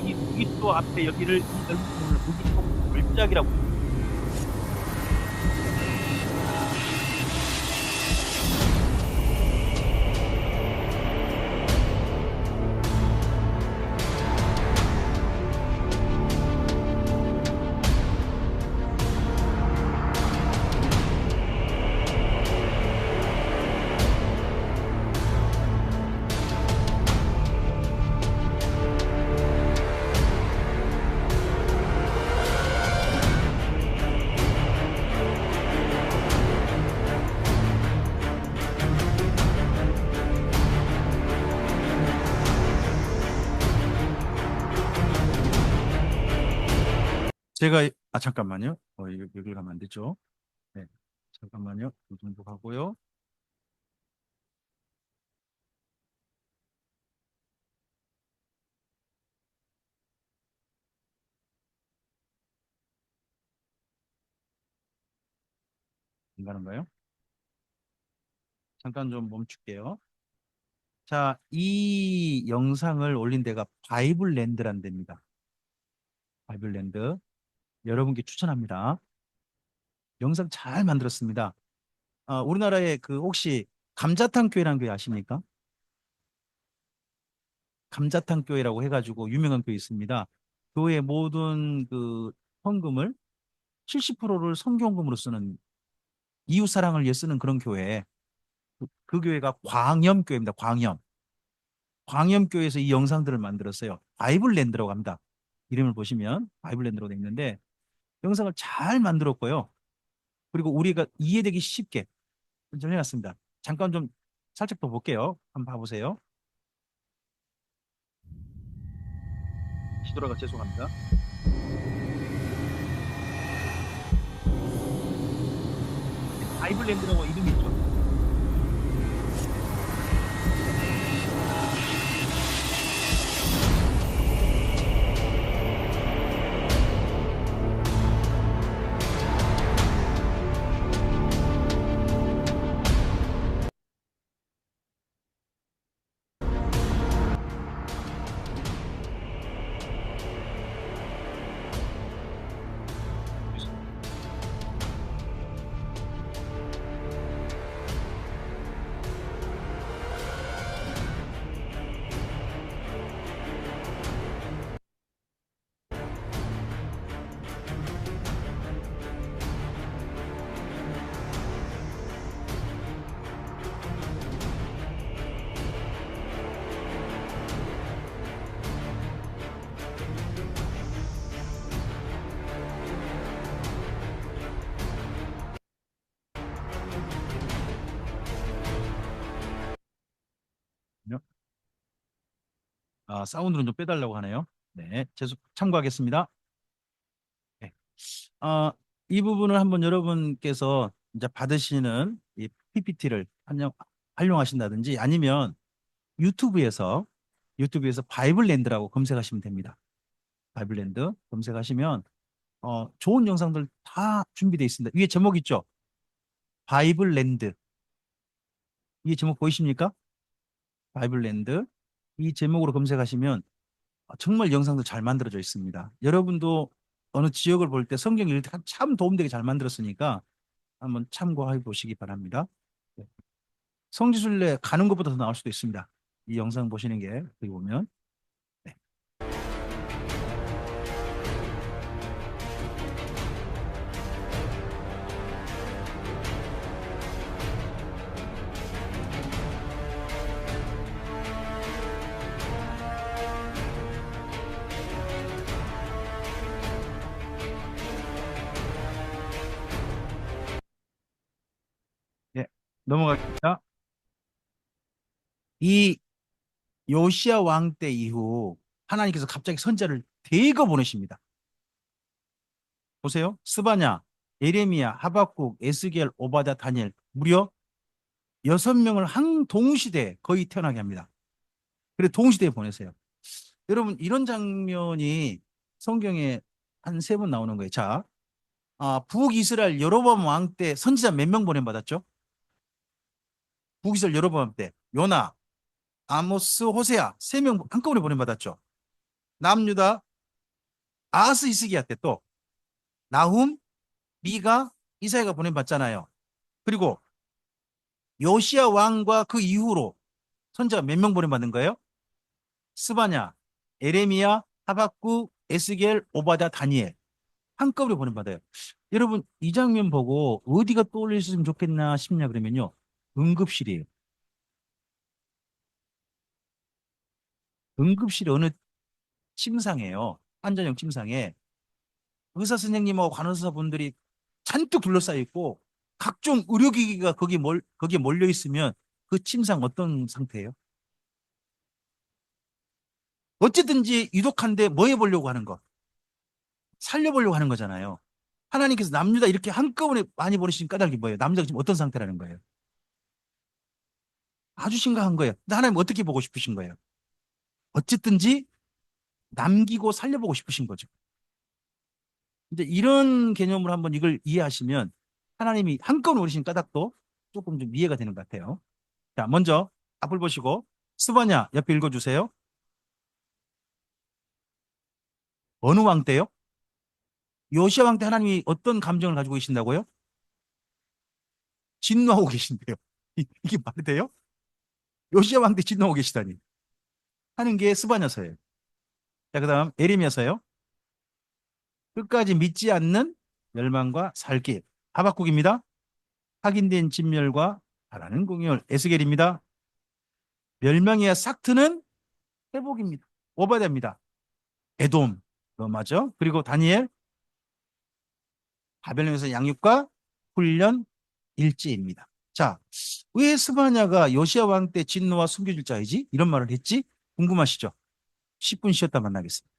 이 무기또 앞에 여기를 이 넓은 부분을 무기또 골짜기라고 합니다. 제가 잠깐만요. 여기를 가면 안 되죠. 네, 잠깐만요. 이 정도 가고요. 안 가는가요? 잠깐 좀 멈출게요. 자, 이 영상을 올린 데가 바이블랜드라는 데입니다. 바이블랜드. 여러분께 추천합니다. 영상 잘 만들었습니다. 우리나라에 그 혹시 감자탕 교회라는 교회 아십니까? 감자탕 교회라고 해가지고 유명한 교회 있습니다. 교회 모든 그 헌금을 70%를 선교헌금으로 쓰는 이웃 사랑을 위해 쓰는 그런 교회. 그 교회가 광염교회입니다. 광염. 광염교회에서 이 영상들을 만들었어요. 바이블랜드라고 합니다. 이름을 보시면 바이블랜드로 되어 있는데 영상을 잘 만들었고요. 그리고 우리가 이해되기 쉽게 해놨습니다. 잠깐 좀 살짝 더 볼게요. 한번 봐보세요. 시도라가 죄송합니다. 바이블랜드라고 이름이 있죠. 사운드는 좀 빼달라고 하네요. 네, 참고하겠습니다. 네. 아, 이 부분을 한번 여러분께서 이제 받으시는 이 PPT를 활용하신다든지 아니면 유튜브에서 바이블랜드라고 검색하시면 됩니다. 바이블랜드 검색하시면 좋은 영상들 다 준비되어 있습니다. 위에 제목 있죠? 바이블랜드. 위에 제목 보이십니까? 바이블랜드. 이 제목으로 검색하시면 정말 영상도 잘 만들어져 있습니다. 여러분도 어느 지역을 볼 때 성경 읽을 때 참 도움되게 잘 만들었으니까 한번 참고해 보시기 바랍니다. 네. 성지순례 가는 것보다 더 나을 수도 있습니다. 이 영상 보시는 게 어떻게 보면. 네. 넘어가겠습니다. 이 요시야 왕 때 이후 하나님께서 갑자기 선지자를 대거 보내십니다. 보세요. 스바냐, 예레미야, 하박국, 에스겔, 오바댜, 다니엘 무려 6명을 한 동시대에 거의 태어나게 합니다. 그래 동시대에 보내세요. 여러분 이런 장면이 성경에 한 3번 나오는 거예요. 자, 북이스라엘 여로보암 왕 때 선지자 몇 명 보냄받았죠? 북이스라엘 여로보암 때 요나, 아모스, 호세아 3명 한꺼번에 보냄받았죠. 남유다 아하스 히스기야 때 또 나훔, 미가, 이사야가 보냄받잖아요. 그리고 요시야 왕과 그 이후로 선지자가 몇 명 보냄받은 거예요? 스바냐, 에레미야, 하박국, 에스겔, 오바댜, 다니엘 한꺼번에 보냄받아요. 여러분 이 장면 보고 어디가 떠올렸으면 좋겠나 싶냐 그러면요. 응급실이에요. 응급실이 어느 침상이에요. 환자용 침상에 의사 선생님하고 간호사 분들이 잔뜩 둘러싸여 있고 각종 의료기기가 거기에 몰려 있으면 그 침상 어떤 상태예요? 어쨌든지 유독한데 뭐 해보려고 하는 거? 살려보려고 하는 거잖아요. 하나님께서 남유다 이렇게 한꺼번에 많이 보내신 까닭이 뭐예요? 남자가 지금 어떤 상태라는 거예요? 아주 심각한 거예요. 근데 하나님 어떻게 보고 싶으신 거예요? 어쨌든지 남기고 살려보고 싶으신 거죠. 이제 이런 개념으로 한번 이걸 이해하시면 하나님이 한꺼번에 오르신 까닭도 조금 좀 이해가 되는 것 같아요. 자, 먼저 앞을 보시고 스바냐 옆에 읽어주세요. 어느 왕 때요? 요시아 왕 때 하나님이 어떤 감정을 가지고 계신다고요? 진노하고 계신데요. 이게 말이 돼요? 요시아 왕 때 진노하고 계시다니 하는 게 스바냐서예요. 자, 그다음 에레미야서요. 끝까지 믿지 않는 멸망과 살길. 하박국입니다. 확인된 진멸과 바라는 공열. 에스겔입니다. 멸망이야 싹트는 회복입니다. 오바댜입니다. 에돔 맞죠? 그리고 다니엘 바벨론에서 양육과 훈련 일지입니다. 자, 왜 스바냐가 요시아 왕 때 진노와 숨겨질 자이지? 이런 말을 했지? 궁금하시죠? 10분 쉬었다 만나겠습니다.